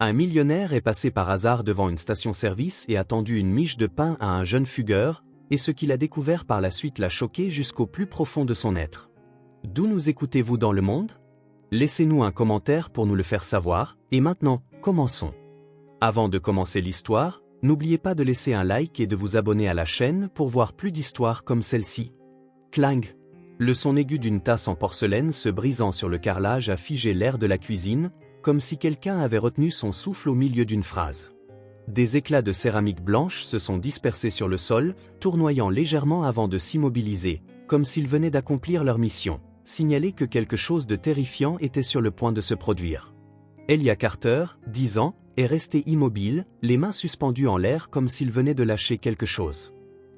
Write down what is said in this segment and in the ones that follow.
Un millionnaire est passé par hasard devant une station-service et a tendu une miche de pain à un jeune fugueur, et ce qu'il a découvert par la suite l'a choqué jusqu'au plus profond de son être. D'où nous écoutez-vous dans le monde? Laissez-nous un commentaire pour nous le faire savoir, et maintenant, commençons. Avant de commencer l'histoire, n'oubliez pas de laisser un like et de vous abonner à la chaîne pour voir plus d'histoires comme celle-ci. Clang! Le son aigu d'une tasse en porcelaine se brisant sur le carrelage a figé l'air de la cuisine, comme si quelqu'un avait retenu son souffle au milieu d'une phrase. Des éclats de céramique blanche se sont dispersés sur le sol, tournoyant légèrement avant de s'immobiliser, comme s'ils venaient d'accomplir leur mission, signaler que quelque chose de terrifiant était sur le point de se produire. Elia Carter, 10 ans, est resté immobile, les mains suspendues en l'air comme s'il venait de lâcher quelque chose.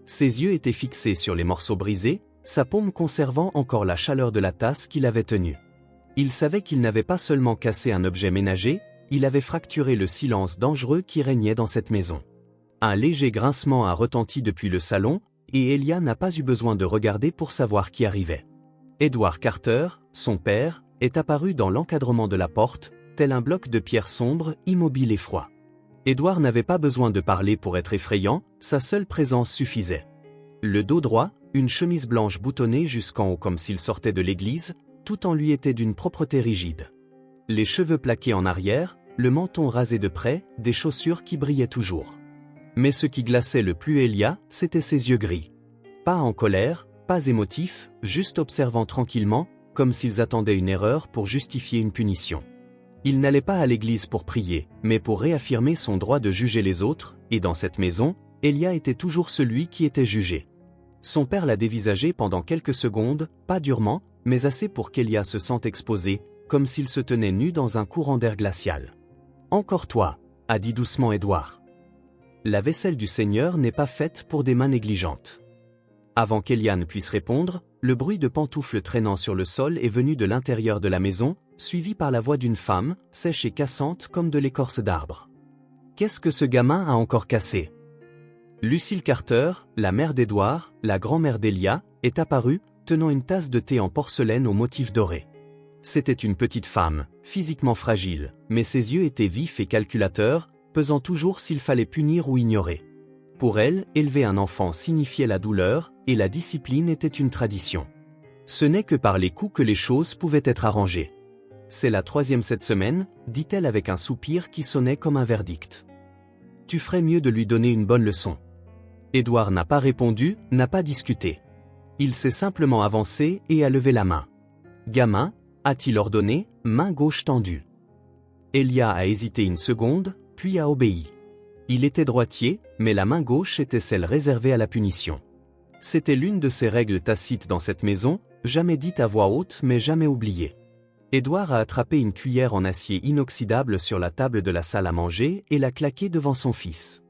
Ses yeux étaient fixés sur les morceaux brisés, sa paume conservant encore la chaleur de la tasse qu'il avait tenue. Il savait qu'il n'avait pas seulement cassé un objet ménager, il avait fracturé le silence dangereux qui régnait dans cette maison. Un léger grincement a retenti depuis le salon, et Elia n'a pas eu besoin de regarder pour savoir qui arrivait. Edward Carter, son père, est apparu dans l'encadrement de la porte, tel un bloc de pierre sombre, immobile et froid. Edward n'avait pas besoin de parler pour être effrayant, sa seule présence suffisait. Le dos droit, une chemise blanche boutonnée jusqu'en haut comme s'il sortait de l'église, tout en lui était d'une propreté rigide. Les cheveux plaqués en arrière, le menton rasé de près, des chaussures qui brillaient toujours. Mais ce qui glaçait le plus Elia, c'était ses yeux gris. Pas en colère, pas émotifs, juste observant tranquillement, comme s'ils attendaient une erreur pour justifier une punition. Il n'allait pas à l'église pour prier, mais pour réaffirmer son droit de juger les autres, et dans cette maison, Elia était toujours celui qui était jugé. Son père l'a dévisagé pendant quelques secondes, pas durement, mais assez pour qu'Elia se sente exposé, comme s'il se tenait nu dans un courant d'air glacial. « Encore toi », a dit doucement Edward. La vaisselle du Seigneur n'est pas faite pour des mains négligentes. Avant qu'Elia ne puisse répondre, le bruit de pantoufles traînant sur le sol est venu de l'intérieur de la maison, suivi par la voix d'une femme, sèche et cassante comme de l'écorce d'arbre. « Qu'est-ce que ce gamin a encore cassé ?» Lucille Carter, la mère d'Edward, la grand-mère d'Elia, est apparue, tenant une tasse de thé en porcelaine au motif doré. C'était une petite femme, physiquement fragile, mais ses yeux étaient vifs et calculateurs, pesant toujours s'il fallait punir ou ignorer. Pour elle, élever un enfant signifiait la douleur, et la discipline était une tradition. Ce n'est que par les coups que les choses pouvaient être arrangées. « C'est la 3e cette semaine », dit-elle avec un soupir qui sonnait comme un verdict. « Tu ferais mieux de lui donner une bonne leçon. » Edward n'a pas répondu, n'a pas discuté. Il s'est simplement avancé et a levé la main. « Gamin », a-t-il ordonné, main gauche tendue. Elia a hésité une seconde, puis a obéi. Il était droitier, mais la main gauche était celle réservée à la punition. C'était l'une de ces règles tacites dans cette maison, jamais dite à voix haute mais jamais oubliée. Edward a attrapé une cuillère en acier inoxydable sur la table de la salle à manger et l'a claquée devant son fils.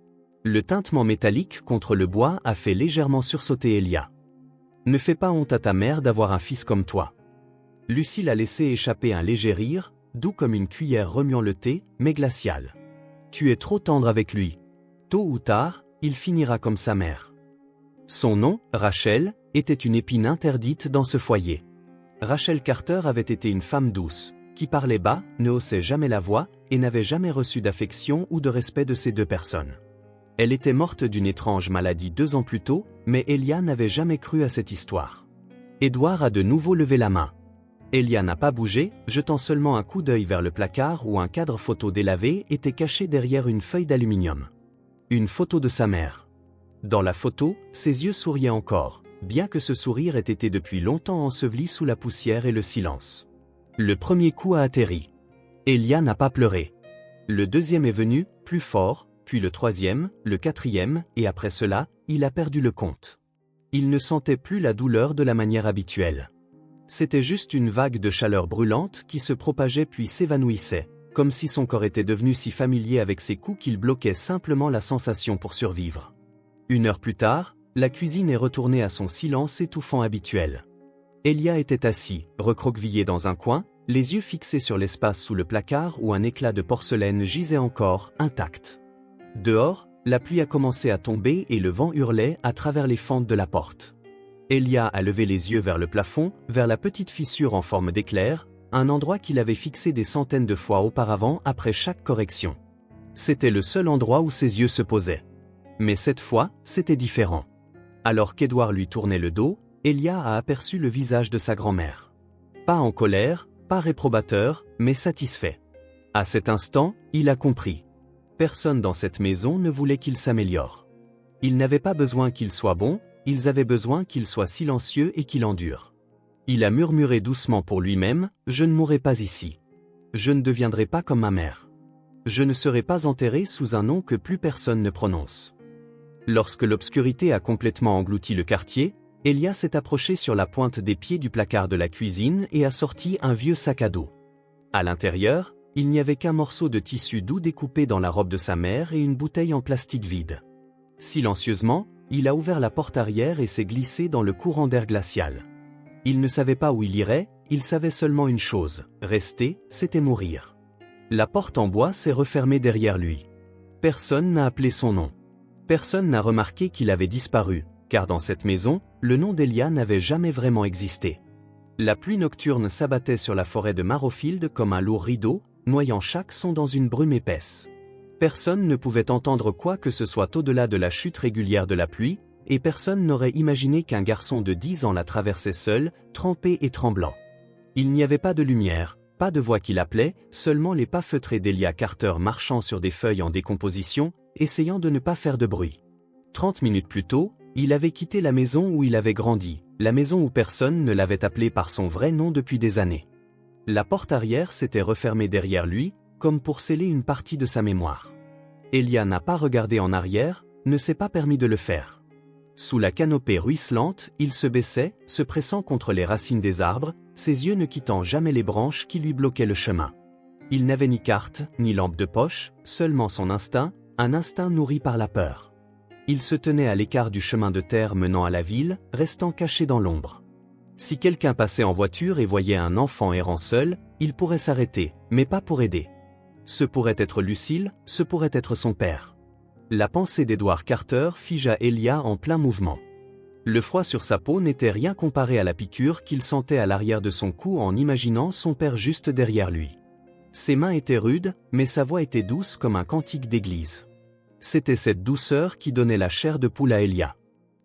Le tintement métallique contre le bois a fait légèrement sursauter Elia. « Ne fais pas honte à ta mère d'avoir un fils comme toi. » Lucille a laissé échapper un léger rire, doux comme une cuillère remuant le thé, mais glacial. « Tu es trop tendre avec lui. Tôt ou tard, il finira comme sa mère. » Son nom, Rachel, était une épine interdite dans ce foyer. Rachel Carter avait été une femme douce, qui parlait bas, ne haussait jamais la voix, et n'avait jamais reçu d'affection ou de respect de ces deux personnes. Elle était morte d'une étrange maladie 2 ans plus tôt, mais Elia n'avait jamais cru à cette histoire. Edward a de nouveau levé la main. Elia n'a pas bougé, jetant seulement un coup d'œil vers le placard où un cadre photo délavé était caché derrière une feuille d'aluminium. Une photo de sa mère. Dans la photo, ses yeux souriaient encore, bien que ce sourire ait été depuis longtemps enseveli sous la poussière et le silence. Le premier coup a atterri. Elia n'a pas pleuré. Le deuxième est venu, plus fort, puis le troisième, le quatrième, et après cela, il a perdu le compte. Il ne sentait plus la douleur de la manière habituelle. C'était juste une vague de chaleur brûlante qui se propageait puis s'évanouissait, comme si son corps était devenu si familier avec ses coups qu'il bloquait simplement la sensation pour survivre. 1 heure plus tard, la cuisine est retournée à son silence étouffant habituel. Elia était assis, recroquevillé dans un coin, les yeux fixés sur l'espace sous le placard où un éclat de porcelaine gisait encore, intact. Dehors, la pluie a commencé à tomber et le vent hurlait à travers les fentes de la porte. Elia a levé les yeux vers le plafond, vers la petite fissure en forme d'éclair, un endroit qu'il avait fixé des centaines de fois auparavant après chaque correction. C'était le seul endroit où ses yeux se posaient. Mais cette fois, c'était différent. Alors qu'Édouard lui tournait le dos, Elia a aperçu le visage de sa grand-mère. Pas en colère, pas réprobateur, mais satisfait. À cet instant, il a compris. Personne dans cette maison ne voulait qu'il s'améliore. Ils n'avaient pas besoin qu'il soit bon, ils avaient besoin qu'il soit silencieux et qu'il endure. Il a murmuré doucement pour lui-même, « Je ne mourrai pas ici. Je ne deviendrai pas comme ma mère. Je ne serai pas enterré sous un nom que plus personne ne prononce. » Lorsque l'obscurité a complètement englouti le quartier, Elia s'est approché sur la pointe des pieds du placard de la cuisine et a sorti un vieux sac à dos. À l'intérieur, il n'y avait qu'un morceau de tissu doux découpé dans la robe de sa mère et une bouteille en plastique vide. Silencieusement, il a ouvert la porte arrière et s'est glissé dans le courant d'air glacial. Il ne savait pas où il irait, il savait seulement une chose, rester, c'était mourir. La porte en bois s'est refermée derrière lui. Personne n'a appelé son nom. Personne n'a remarqué qu'il avait disparu, car dans cette maison, le nom d'Elia n'avait jamais vraiment existé. La pluie nocturne s'abattait sur la forêt de Marrowfield comme un lourd rideau, noyant chaque son dans une brume épaisse. Personne ne pouvait entendre quoi que ce soit au-delà de la chute régulière de la pluie, et personne n'aurait imaginé qu'un garçon de 10 ans la traversait seul, trempé et tremblant. Il n'y avait pas de lumière, pas de voix qui l'appelait, seulement les pas feutrés d'Elia Carter marchant sur des feuilles en décomposition, essayant de ne pas faire de bruit. 30 minutes plus tôt, il avait quitté la maison où il avait grandi, la maison où personne ne l'avait appelé par son vrai nom depuis des années. La porte arrière s'était refermée derrière lui, comme pour sceller une partie de sa mémoire. Elia n'a pas regardé en arrière, ne s'est pas permis de le faire. Sous la canopée ruisselante, il se baissait, se pressant contre les racines des arbres, ses yeux ne quittant jamais les branches qui lui bloquaient le chemin. Il n'avait ni carte, ni lampe de poche, seulement son instinct, un instinct nourri par la peur. Il se tenait à l'écart du chemin de terre menant à la ville, restant caché dans l'ombre. Si quelqu'un passait en voiture et voyait un enfant errant seul, il pourrait s'arrêter, mais pas pour aider. Ce pourrait être Lucille, ce pourrait être son père. La pensée d'Edward Carter figea Elia en plein mouvement. Le froid sur sa peau n'était rien comparé à la piqûre qu'il sentait à l'arrière de son cou en imaginant son père juste derrière lui. Ses mains étaient rudes, mais sa voix était douce comme un cantique d'église. C'était cette douceur qui donnait la chair de poule à Elia.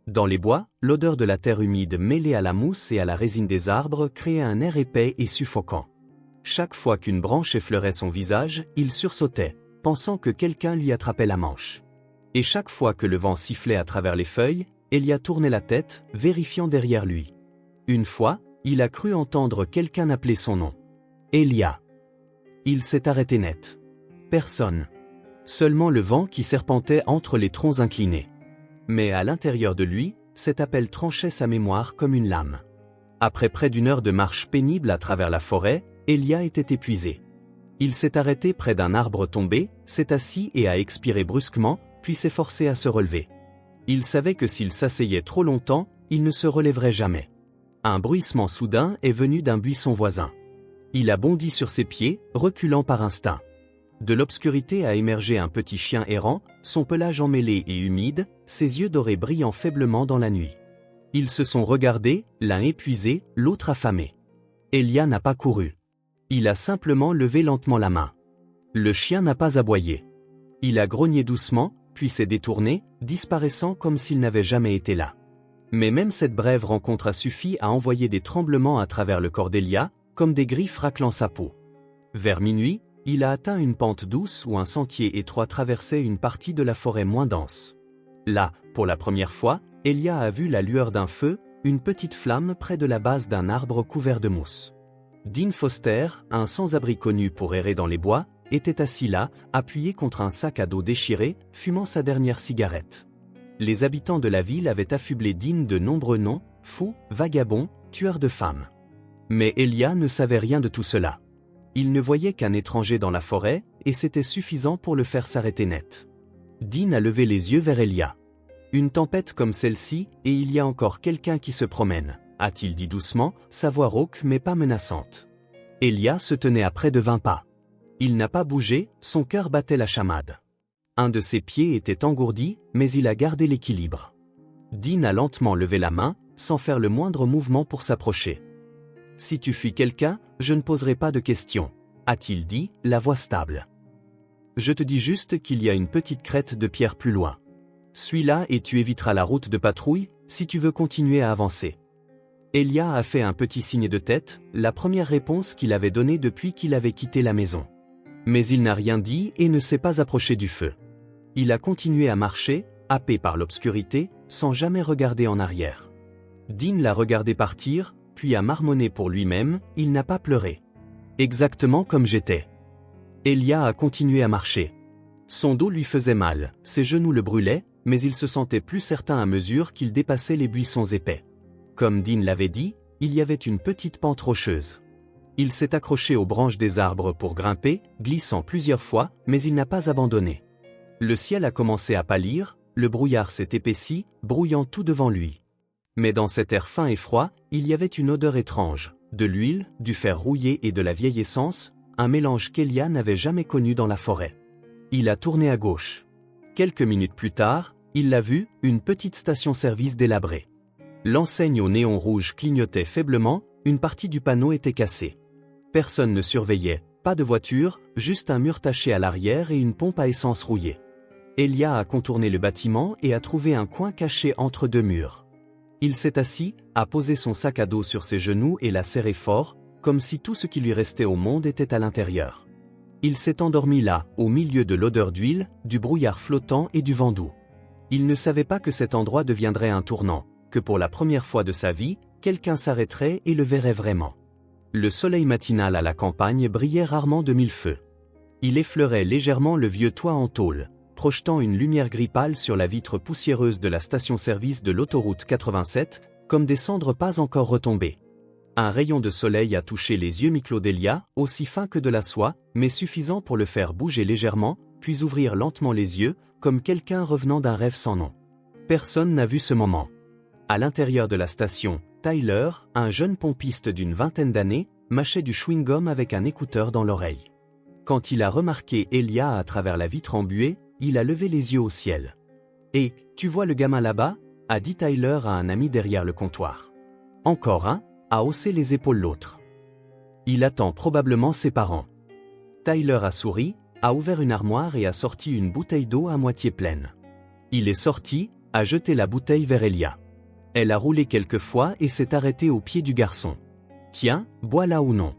Dans les bois, l'odeur de la terre humide mêlée à la mousse et à la résine des arbres créait un air épais et suffocant. Chaque fois qu'une branche effleurait son visage, il sursautait, pensant que quelqu'un lui attrapait la manche. Et chaque fois que le vent sifflait à travers les feuilles, Elia tournait la tête, vérifiant derrière lui. Une fois, il a cru entendre quelqu'un appeler son nom. Elia. Il s'est arrêté net. Personne. Seulement le vent qui serpentait entre les troncs inclinés. Mais à l'intérieur de lui, cet appel tranchait sa mémoire comme une lame. Après près d'une heure de marche pénible à travers la forêt, Elia était épuisé. Il s'est arrêté près d'un arbre tombé, s'est assis et a expiré brusquement, puis s'est forcé à se relever. Il savait que s'il s'asseyait trop longtemps, il ne se relèverait jamais. Un bruissement soudain est venu d'un buisson voisin. Il a bondi sur ses pieds, reculant par instinct. De l'obscurité a émergé un petit chien errant, son pelage emmêlé et humide, ses yeux dorés brillant faiblement dans la nuit. Ils se sont regardés, l'un épuisé, l'autre affamé. Elia n'a pas couru. Il a simplement levé lentement la main. Le chien n'a pas aboyé. Il a grogné doucement, puis s'est détourné, disparaissant comme s'il n'avait jamais été là. Mais même cette brève rencontre a suffi à envoyer des tremblements à travers le corps d'Elia, comme des griffes raclant sa peau. Vers minuit, il a atteint une pente douce où un sentier étroit traversait une partie de la forêt moins dense. Là, pour la première fois, Elia a vu la lueur d'un feu, une petite flamme près de la base d'un arbre couvert de mousse. Dean Foster, un sans-abri connu pour errer dans les bois, était assis là, appuyé contre un sac à dos déchiré, fumant sa dernière cigarette. Les habitants de la ville avaient affublé Dean de nombreux noms, fou, vagabond, tueur de femmes. Mais Elia ne savait rien de tout cela. Il ne voyait qu'un étranger dans la forêt, et c'était suffisant pour le faire s'arrêter net. Dean a levé les yeux vers Elia. Une tempête comme celle-ci, et il y a encore quelqu'un qui se promène, a-t-il dit doucement, sa voix rauque mais pas menaçante. Elia se tenait à près de 20 pas. Il n'a pas bougé, son cœur battait la chamade. Un de ses pieds était engourdi, mais il a gardé l'équilibre. Dean a lentement levé la main, sans faire le moindre mouvement pour s'approcher. Si tu fuis quelqu'un, je ne poserai pas de questions, a-t-il dit, la voix stable. Je te dis juste qu'il y a une petite crête de pierre plus loin. Suis-la et tu éviteras la route de patrouille, si tu veux continuer à avancer. Elia a fait un petit signe de tête, la première réponse qu'il avait donnée depuis qu'il avait quitté la maison. Mais il n'a rien dit et ne s'est pas approché du feu. Il a continué à marcher, happé par l'obscurité, sans jamais regarder en arrière. Dean l'a regardé partir, puis a marmonné pour lui-même, il n'a pas pleuré. Exactement comme j'étais. Elia a continué à marcher. Son dos lui faisait mal, ses genoux le brûlaient, mais il se sentait plus certain à mesure qu'il dépassait les buissons épais. Comme Dean l'avait dit, il y avait une petite pente rocheuse. Il s'est accroché aux branches des arbres pour grimper, glissant plusieurs fois, mais il n'a pas abandonné. Le ciel a commencé à pâlir, le brouillard s'est épaissi, brouillant tout devant lui. Mais dans cet air fin et froid, il y avait une odeur étrange, de l'huile, du fer rouillé et de la vieille essence, un mélange qu'Elia n'avait jamais connu dans la forêt. Il a tourné à gauche. Quelques minutes plus tard, il l'a vu, une petite station-service délabrée. L'enseigne au néon rouge clignotait faiblement, une partie du panneau était cassée. Personne ne surveillait, pas de voiture, juste un mur taché à l'arrière et une pompe à essence rouillée. Elia a contourné le bâtiment et a trouvé un coin caché entre deux murs. Il s'est assis, a posé son sac à dos sur ses genoux et l'a serré fort, comme si tout ce qui lui restait au monde était à l'intérieur. Il s'est endormi là, au milieu de l'odeur d'huile, du brouillard flottant et du vent doux. Il ne savait pas que cet endroit deviendrait un tournant, que pour la première fois de sa vie, quelqu'un s'arrêterait et le verrait vraiment. Le soleil matinal à la campagne brillait rarement de mille feux. Il effleurait légèrement le vieux toit en tôle, projetant une lumière gris pâle sur la vitre poussiéreuse de la station-service de l'autoroute 87, comme des cendres pas encore retombées. Un rayon de soleil a touché les yeux mi-clos d'Elia, aussi fin que de la soie, mais suffisant pour le faire bouger légèrement, puis ouvrir lentement les yeux, comme quelqu'un revenant d'un rêve sans nom. Personne n'a vu ce moment. À l'intérieur de la station, Tyler, un jeune pompiste d'une vingtaine d'années, mâchait du chewing-gum avec un écouteur dans l'oreille. Quand il a remarqué Elia à travers la vitre embuée, il a levé les yeux au ciel. « Et, tu vois le gamin là-bas » a dit Tyler à un ami derrière le comptoir. « Encore un » a haussé les épaules l'autre. Il attend probablement ses parents. Tyler a souri, a ouvert une armoire et a sorti une bouteille d'eau à moitié pleine. Il est sorti, a jeté la bouteille vers Elia. Elle a roulé quelques fois et s'est arrêtée au pied du garçon. « Tiens, bois là ou non.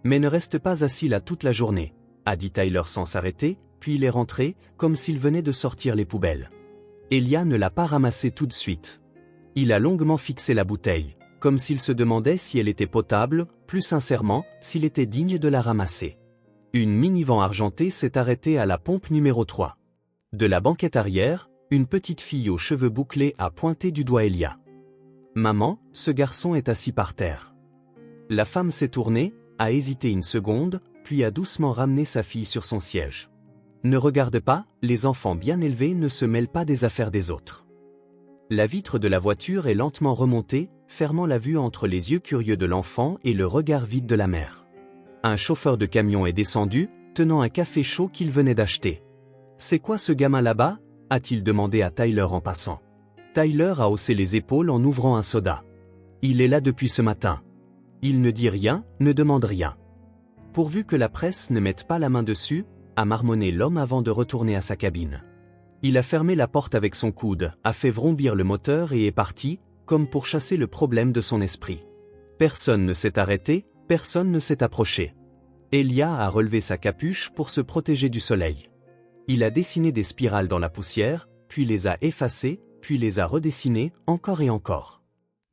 Mais ne reste pas assis là toute la journée, » a dit Tyler sans s'arrêter, puis il est rentré, comme s'il venait de sortir les poubelles. Elia ne l'a pas ramassée tout de suite. Il a longuement fixé la bouteille, comme s'il se demandait si elle était potable, plus sincèrement, s'il était digne de la ramasser. Une minivan argentée s'est arrêtée à la pompe numéro 3. De la banquette arrière, une petite fille aux cheveux bouclés a pointé du doigt Elia. « Maman, ce garçon est assis par terre. » La femme s'est tournée, a hésité une seconde, puis a doucement ramené sa fille sur son siège. Ne regarde pas, les enfants bien élevés ne se mêlent pas des affaires des autres. La vitre de la voiture est lentement remontée, fermant la vue entre les yeux curieux de l'enfant et le regard vide de la mère. Un chauffeur de camion est descendu, tenant un café chaud qu'il venait d'acheter. « C'est quoi ce gamin là-bas » a-t-il demandé à Tyler en passant. Tyler a haussé les épaules en ouvrant un soda. « Il est là depuis ce matin. Il ne dit rien, ne demande rien. Pourvu que la presse ne mette pas la main dessus, » a marmonné l'homme avant de retourner à sa cabine. Il a fermé la porte avec son coude, a fait vrombir le moteur et est parti, comme pour chasser le problème de son esprit. Personne ne s'est arrêté, personne ne s'est approché. Elia a relevé sa capuche pour se protéger du soleil. Il a dessiné des spirales dans la poussière, puis les a effacées, puis les a redessinées, encore et encore.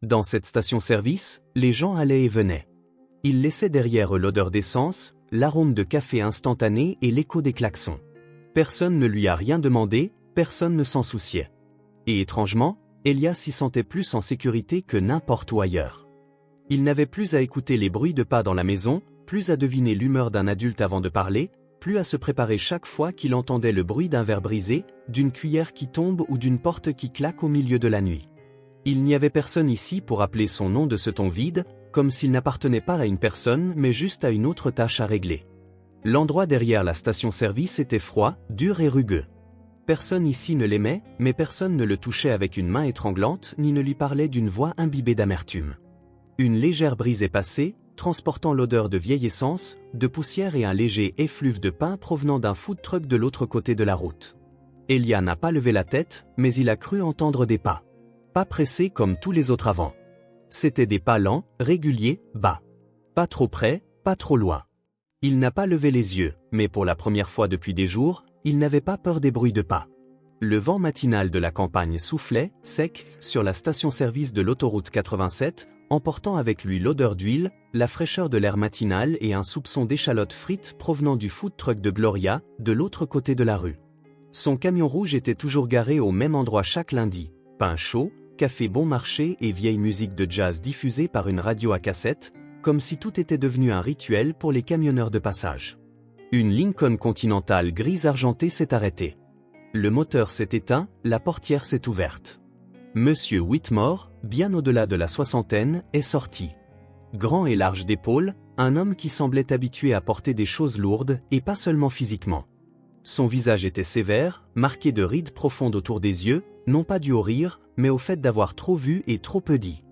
Dans cette station-service, les gens allaient et venaient. Il laissait derrière eux l'odeur d'essence, l'arôme de café instantané et l'écho des klaxons. Personne ne lui a rien demandé, personne ne s'en souciait. Et étrangement, Elia s'y sentait plus en sécurité que n'importe où ailleurs. Il n'avait plus à écouter les bruits de pas dans la maison, plus à deviner l'humeur d'un adulte avant de parler, plus à se préparer chaque fois qu'il entendait le bruit d'un verre brisé, d'une cuillère qui tombe ou d'une porte qui claque au milieu de la nuit. Il n'y avait personne ici pour appeler son nom de ce ton vide, comme s'il n'appartenait pas à une personne mais juste à une autre tâche à régler. L'endroit derrière la station-service était froid, dur et rugueux. Personne ici ne l'aimait, mais personne ne le touchait avec une main étranglante ni ne lui parlait d'une voix imbibée d'amertume. Une légère brise est passée, transportant l'odeur de vieille essence, de poussière et un léger effluve de pain provenant d'un food truck de l'autre côté de la route. Elia n'a pas levé la tête, mais il a cru entendre des pas. Pas pressés comme tous les autres avant. C'étaient des pas lents, réguliers, bas. Pas trop près, pas trop loin. Il n'a pas levé les yeux, mais pour la première fois depuis des jours, il n'avait pas peur des bruits de pas. Le vent matinal de la campagne soufflait, sec, sur la station-service de l'autoroute 87, emportant avec lui l'odeur d'huile, la fraîcheur de l'air matinal et un soupçon d'échalotes frites provenant du food truck de Gloria, de l'autre côté de la rue. Son camion rouge était toujours garé au même endroit chaque lundi. Pain chaud, café bon marché et vieille musique de jazz diffusée par une radio à cassette, comme si tout était devenu un rituel pour les camionneurs de passage. Une Lincoln Continental grise argentée s'est arrêtée. Le moteur s'est éteint, la portière s'est ouverte. Monsieur Whitmore, bien au-delà de la soixantaine, est sorti. Grand et large d'épaules, un homme qui semblait habitué à porter des choses lourdes, et pas seulement physiquement. Son visage était sévère, marqué de rides profondes autour des yeux, non pas dû au rire, mais au fait d'avoir trop vu et trop peu dit.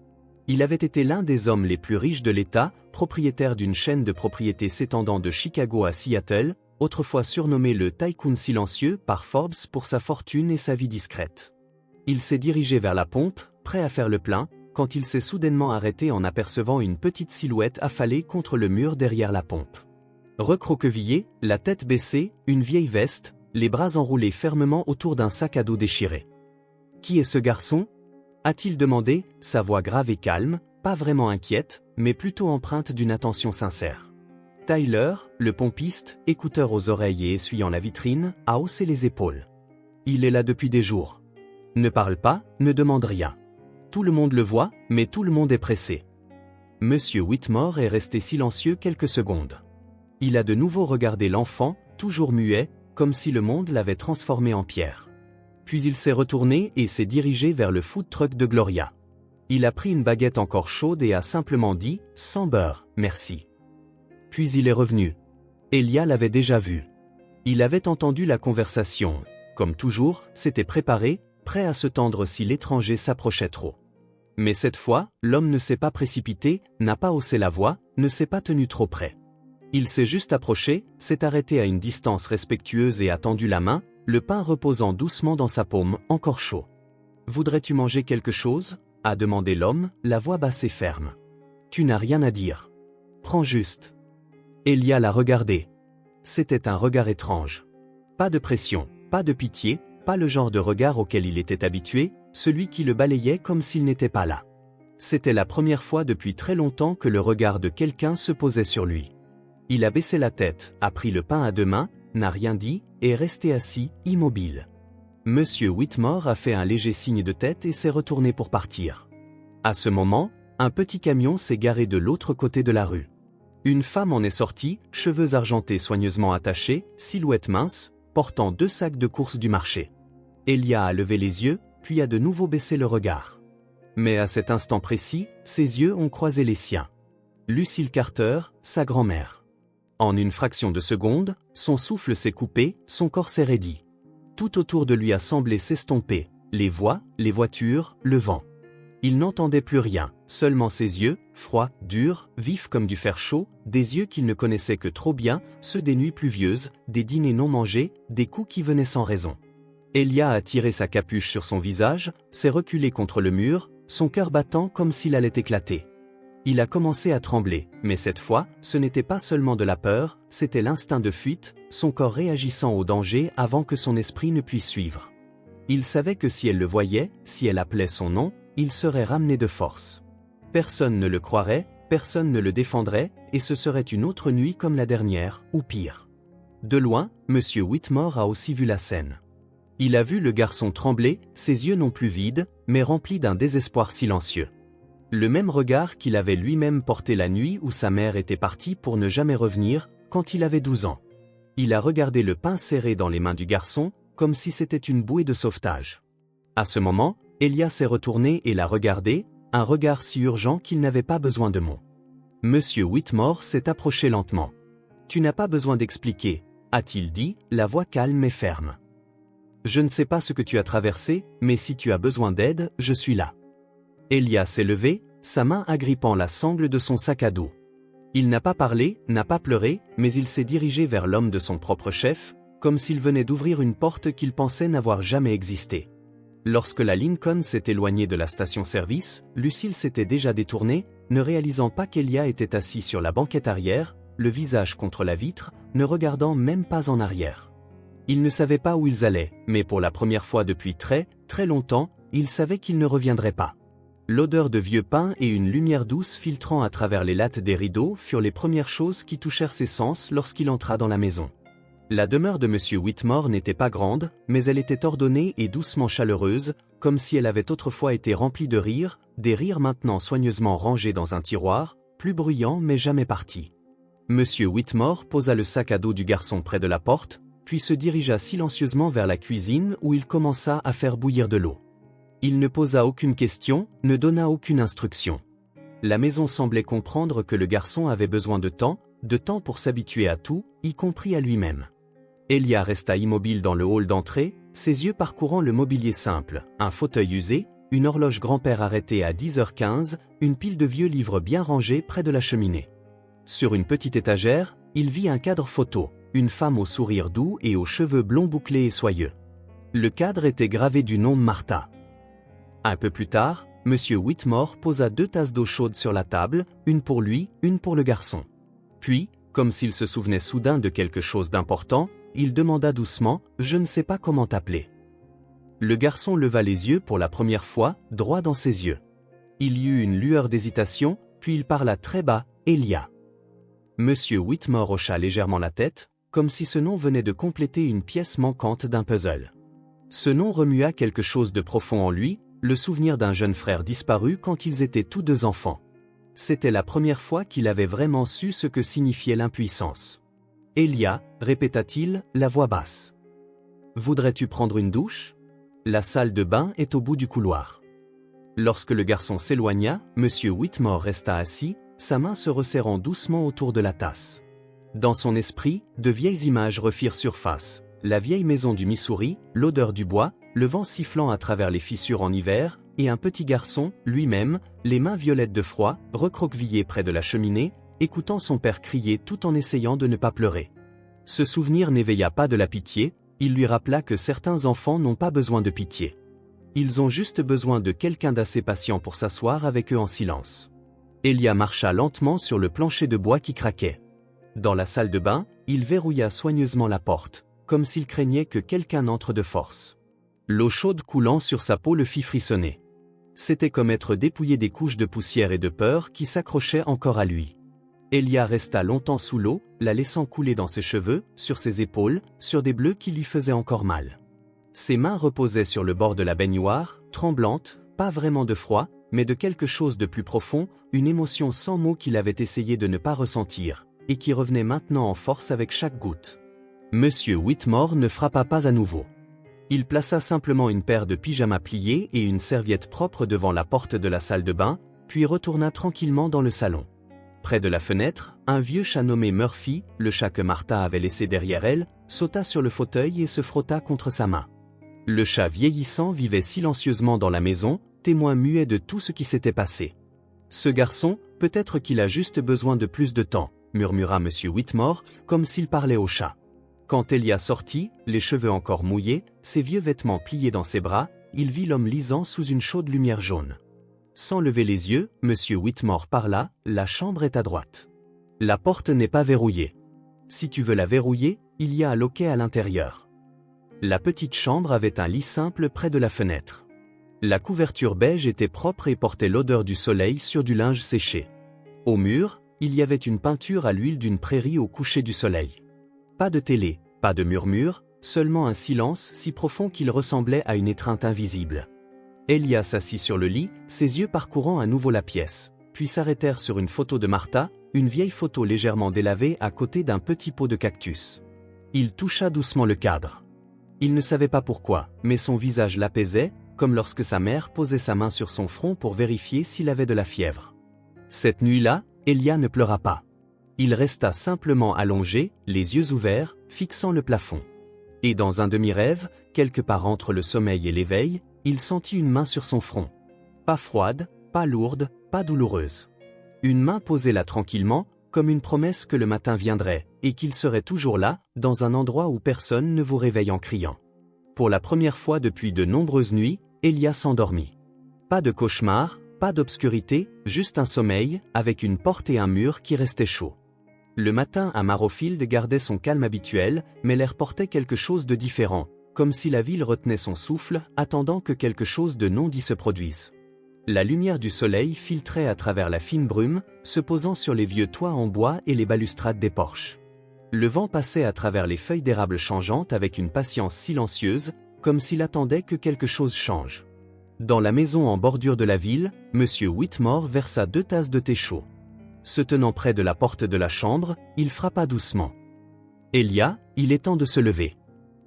Il avait été l'un des hommes les plus riches de l'État, propriétaire d'une chaîne de propriétés s'étendant de Chicago à Seattle, autrefois surnommé le Tycoon silencieux par Forbes pour sa fortune et sa vie discrète. Il s'est dirigé vers la pompe, prêt à faire le plein, quand il s'est soudainement arrêté en apercevant une petite silhouette affalée contre le mur derrière la pompe. Recroquevillé, la tête baissée, une vieille veste, les bras enroulés fermement autour d'un sac à dos déchiré. « Qui est ce garçon » a-t-il demandé, sa voix grave et calme, pas vraiment inquiète, mais plutôt empreinte d'une attention sincère. Tyler, le pompiste, écouteur aux oreilles et essuyant la vitrine, a haussé les épaules. Il est là depuis des jours. Ne parle pas, ne demande rien. Tout le monde le voit, mais tout le monde est pressé. Monsieur Whitmore est resté silencieux quelques secondes. Il a de nouveau regardé l'enfant, toujours muet, comme si le monde l'avait transformé en pierre. Puis il s'est retourné et s'est dirigé vers le food truck de Gloria. Il a pris une baguette encore chaude et a simplement dit « sans beurre, merci ». Puis il est revenu. Elia l'avait déjà vu. Il avait entendu la conversation. Comme toujours, s'était préparé, prêt à se tendre si l'étranger s'approchait trop. Mais cette fois, l'homme ne s'est pas précipité, n'a pas haussé la voix, ne s'est pas tenu trop près. Il s'est juste approché, s'est arrêté à une distance respectueuse et a tendu la main, le pain reposant doucement dans sa paume, encore chaud. « Voudrais-tu manger quelque chose » a demandé l'homme, la voix basse et ferme. « Tu n'as rien à dire. Prends juste. » Elia l'a regardé. C'était un regard étrange. Pas de pression, pas de pitié, pas le genre de regard auquel il était habitué, celui qui le balayait comme s'il n'était pas là. C'était la première fois depuis très longtemps que le regard de quelqu'un se posait sur lui. Il a baissé la tête, a pris le pain à deux mains, n'a rien dit, et est resté assis, immobile. Monsieur Whitmore a fait un léger signe de tête et s'est retourné pour partir. À ce moment, un petit camion s'est garé de l'autre côté de la rue. Une femme en est sortie, cheveux argentés soigneusement attachés, silhouette mince, portant 2 sacs de courses du marché. Elia a levé les yeux, puis a de nouveau baissé le regard. Mais à cet instant précis, ses yeux ont croisé les siens. Lucille Carter, sa grand-mère. En une fraction de seconde, son souffle s'est coupé, son corps s'est raidi. Tout autour de lui a semblé s'estomper, les voix, les voitures, le vent. Il n'entendait plus rien, seulement ses yeux, froids, durs, vifs comme du fer chaud, des yeux qu'il ne connaissait que trop bien, ceux des nuits pluvieuses, des dîners non mangés, des coups qui venaient sans raison. Elia a tiré sa capuche sur son visage, s'est reculé contre le mur, son cœur battant comme s'il allait éclater. Il a commencé à trembler, mais cette fois, ce n'était pas seulement de la peur, c'était l'instinct de fuite, son corps réagissant au danger avant que son esprit ne puisse suivre. Il savait que si elle le voyait, si elle appelait son nom, il serait ramené de force. Personne ne le croirait, personne ne le défendrait, et ce serait une autre nuit comme la dernière, ou pire. De loin, Monsieur Whitmore a aussi vu la scène. Il a vu le garçon trembler, ses yeux non plus vides, mais remplis d'un désespoir silencieux. Le même regard qu'il avait lui-même porté la nuit où sa mère était partie pour ne jamais revenir, quand il avait 12 ans. Il a regardé le pain serré dans les mains du garçon, comme si c'était une bouée de sauvetage. À ce moment, Elia s'est retourné et l'a regardé, un regard si urgent qu'il n'avait pas besoin de mots. Monsieur Whitmore s'est approché lentement. « Tu n'as pas besoin d'expliquer, » a-t-il dit, la voix calme et ferme. « Je ne sais pas ce que tu as traversé, mais si tu as besoin d'aide, je suis là. » Elia s'est levé, sa main agrippant la sangle de son sac à dos. Il n'a pas parlé, n'a pas pleuré, mais il s'est dirigé vers l'homme de son propre chef, comme s'il venait d'ouvrir une porte qu'il pensait n'avoir jamais existé. Lorsque la Lincoln s'est éloignée de la station-service, Lucille s'était déjà détournée, ne réalisant pas qu'Elia était assis sur la banquette arrière, le visage contre la vitre, ne regardant même pas en arrière. Ils ne savaient pas où ils allaient, mais pour la première fois depuis très, très longtemps, ils savaient qu'ils ne reviendraient pas. L'odeur de vieux pain et une lumière douce filtrant à travers les lattes des rideaux furent les premières choses qui touchèrent ses sens lorsqu'il entra dans la maison. La demeure de M. Whitmore n'était pas grande, mais elle était ordonnée et doucement chaleureuse, comme si elle avait autrefois été remplie de rires, des rires maintenant soigneusement rangés dans un tiroir, plus bruyants mais jamais partis. M. Whitmore posa le sac à dos du garçon près de la porte, puis se dirigea silencieusement vers la cuisine où il commença à faire bouillir de l'eau. Il ne posa aucune question, ne donna aucune instruction. La maison semblait comprendre que le garçon avait besoin de temps pour s'habituer à tout, y compris à lui-même. Elia resta immobile dans le hall d'entrée, ses yeux parcourant le mobilier simple, un fauteuil usé, une horloge grand-père arrêtée à 10h15, une pile de vieux livres bien rangés près de la cheminée. Sur une petite étagère, il vit un cadre photo, une femme au sourire doux et aux cheveux blonds bouclés et soyeux. Le cadre était gravé du nom de Martha. Un peu plus tard, M. Whitmore posa 2 tasses d'eau chaude sur la table, une pour lui, une pour le garçon. Puis, comme s'il se souvenait soudain de quelque chose d'important, il demanda doucement « Je ne sais pas comment t'appeler ». Le garçon leva les yeux pour la première fois, droit dans ses yeux. Il y eut une lueur d'hésitation, puis il parla très bas « Elia ». M. Whitmore hocha légèrement la tête, comme si ce nom venait de compléter une pièce manquante d'un puzzle. Ce nom remua quelque chose de profond en lui, le souvenir d'un jeune frère disparu quand ils étaient tous 2 enfants. C'était la première fois qu'il avait vraiment su ce que signifiait l'impuissance. « Elia » répéta-t-il, la voix basse. « Voudrais-tu prendre une douche ? La salle de bain est au bout du couloir. » Lorsque le garçon s'éloigna, M. Whitmore resta assis, sa main se resserrant doucement autour de la tasse. Dans son esprit, de vieilles images refirent surface. La vieille maison du Missouri, l'odeur du bois, le vent sifflant à travers les fissures en hiver, et un petit garçon, lui-même, les mains violettes de froid, recroquevillé près de la cheminée, écoutant son père crier tout en essayant de ne pas pleurer. Ce souvenir n'éveilla pas de la pitié, il lui rappela que certains enfants n'ont pas besoin de pitié. Ils ont juste besoin de quelqu'un d'assez patient pour s'asseoir avec eux en silence. Elia marcha lentement sur le plancher de bois qui craquait. Dans la salle de bain, il verrouilla soigneusement la porte, comme s'il craignait que quelqu'un n'entre de force. L'eau chaude coulant sur sa peau le fit frissonner. C'était comme être dépouillé des couches de poussière et de peur qui s'accrochaient encore à lui. Elia resta longtemps sous l'eau, la laissant couler dans ses cheveux, sur ses épaules, sur des bleus qui lui faisaient encore mal. Ses mains reposaient sur le bord de la baignoire, tremblantes, pas vraiment de froid, mais de quelque chose de plus profond, une émotion sans mots qu'il avait essayé de ne pas ressentir, et qui revenait maintenant en force avec chaque goutte. Monsieur Whitmore ne frappa pas à nouveau. Il plaça simplement une paire de pyjamas pliés et une serviette propre devant la porte de la salle de bain, puis retourna tranquillement dans le salon. Près de la fenêtre, un vieux chat nommé Murphy, le chat que Martha avait laissé derrière elle, sauta sur le fauteuil et se frotta contre sa main. Le chat vieillissant vivait silencieusement dans la maison, témoin muet de tout ce qui s'était passé. Ce garçon, peut-être qu'il a juste besoin de plus de temps, murmura M. Whitmore, comme s'il parlait au chat. Quand Elia sortit, les cheveux encore mouillés, ses vieux vêtements pliés dans ses bras, il vit l'homme lisant sous une chaude lumière jaune. Sans lever les yeux, M. Whitmore parla, « La chambre est à droite. La porte n'est pas verrouillée. Si tu veux la verrouiller, il y a un loquet à l'intérieur. » La petite chambre avait un lit simple près de la fenêtre. La couverture beige était propre et portait l'odeur du soleil sur du linge séché. Au mur, il y avait une peinture à l'huile d'une prairie au coucher du soleil. Pas de télé, pas de murmure, seulement un silence si profond qu'il ressemblait à une étreinte invisible. Elia s'assit sur le lit, ses yeux parcourant à nouveau la pièce, puis s'arrêtèrent sur une photo de Martha, une vieille photo légèrement délavée à côté d'un petit pot de cactus. Il toucha doucement le cadre. Il ne savait pas pourquoi, mais son visage l'apaisait, comme lorsque sa mère posait sa main sur son front pour vérifier s'il avait de la fièvre. Cette nuit-là, Elia ne pleura pas. Il resta simplement allongé, les yeux ouverts, fixant le plafond. Et dans un demi-rêve, quelque part entre le sommeil et l'éveil, il sentit une main sur son front. Pas froide, pas lourde, pas douloureuse. Une main posée là tranquillement, comme une promesse que le matin viendrait, et qu'il serait toujours là, dans un endroit où personne ne vous réveille en criant. Pour la première fois depuis de nombreuses nuits, Elia s'endormit. Pas de cauchemar, pas d'obscurité, juste un sommeil, avec une porte et un mur qui restaient chauds. Le matin à Marrowfield gardait son calme habituel, mais l'air portait quelque chose de différent, comme si la ville retenait son souffle, attendant que quelque chose de non dit se produise. La lumière du soleil filtrait à travers la fine brume, se posant sur les vieux toits en bois et les balustrades des porches. Le vent passait à travers les feuilles d'érable changeantes avec une patience silencieuse, comme s'il attendait que quelque chose change. Dans la maison en bordure de la ville, M. Whitmore versa 2 tasses de thé chaud. Se tenant près de la porte de la chambre, il frappa doucement. « Elia, il est temps de se lever.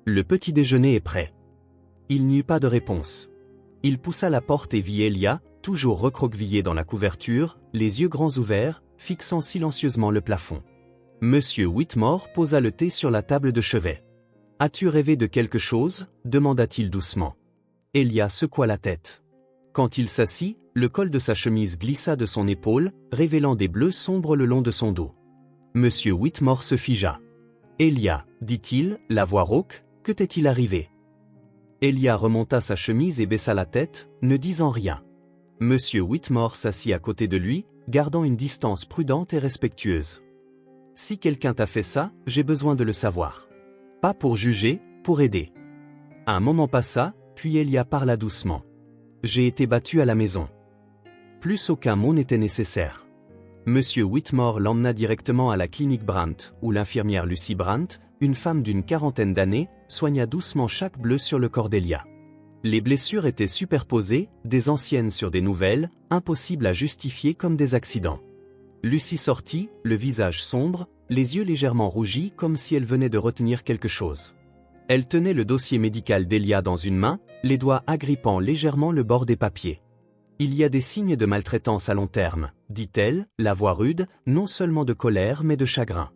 Le petit déjeuner est prêt. » Il n'y eut pas de réponse. Il poussa la porte et vit Elia, toujours recroquevillé dans la couverture, les yeux grands ouverts, fixant silencieusement le plafond. Monsieur Whitmore posa le thé sur la table de chevet. « As-tu rêvé de quelque chose » demanda-t-il doucement. Elia secoua la tête. Quand il s'assit, le col de sa chemise glissa de son épaule, révélant des bleus sombres le long de son dos. Monsieur Whitmore se figea. « Elia, dit-il, la voix rauque, que t'est-il arrivé » Elia remonta sa chemise et baissa la tête, ne disant rien. Monsieur Whitmore s'assit à côté de lui, gardant une distance prudente et respectueuse. « Si quelqu'un t'a fait ça, j'ai besoin de le savoir. Pas pour juger, pour aider. » Un moment passa, puis Elia parla doucement. « J'ai été battu à la maison. » Plus aucun mot n'était nécessaire. Monsieur Whitmore l'emmena directement à la clinique Brandt, où l'infirmière Lucy Brandt, une femme d'une 40aine d'années, soigna doucement chaque bleu sur le corps d'Elia. Les blessures étaient superposées, des anciennes sur des nouvelles, impossibles à justifier comme des accidents. Lucy sortit, le visage sombre, les yeux légèrement rougis comme si elle venait de retenir quelque chose. Elle tenait le dossier médical d'Elia dans une main, les doigts agrippant légèrement le bord des papiers. « Il y a des signes de maltraitance à long terme, » dit-elle, la voix rude, non seulement de colère mais de chagrin.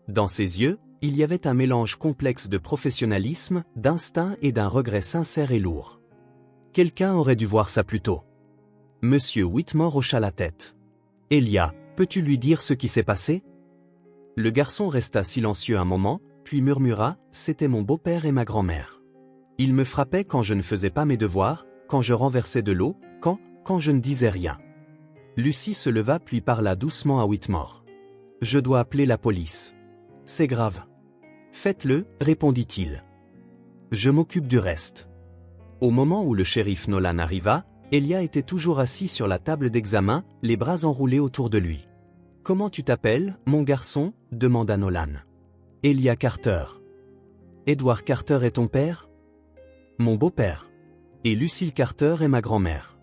Dans ses yeux, il y avait un mélange complexe de professionnalisme, d'instinct et d'un regret sincère et lourd. Quelqu'un aurait dû voir ça plus tôt. Monsieur Whitmore hocha la tête. « Elia, peux-tu lui dire ce qui s'est passé » Le garçon resta silencieux un moment, puis murmura « C'était mon beau-père et ma grand-mère. Ils me frappaient quand je ne faisais pas mes devoirs, quand je renversais de l'eau, quand je ne disais rien. » Lucy se leva puis parla doucement à Whitmore. « Je dois appeler la police. C'est grave. »« Faites-le, répondit-il. Je m'occupe du reste. » Au moment où le shérif Nolan arriva, Elia était toujours assis sur la table d'examen, les bras enroulés autour de lui. « Comment tu t'appelles, mon garçon » demanda Nolan. « Elia Carter. »« Edward Carter est ton père ?»« Mon beau-père. Et Lucille Carter est ma grand-mère. »«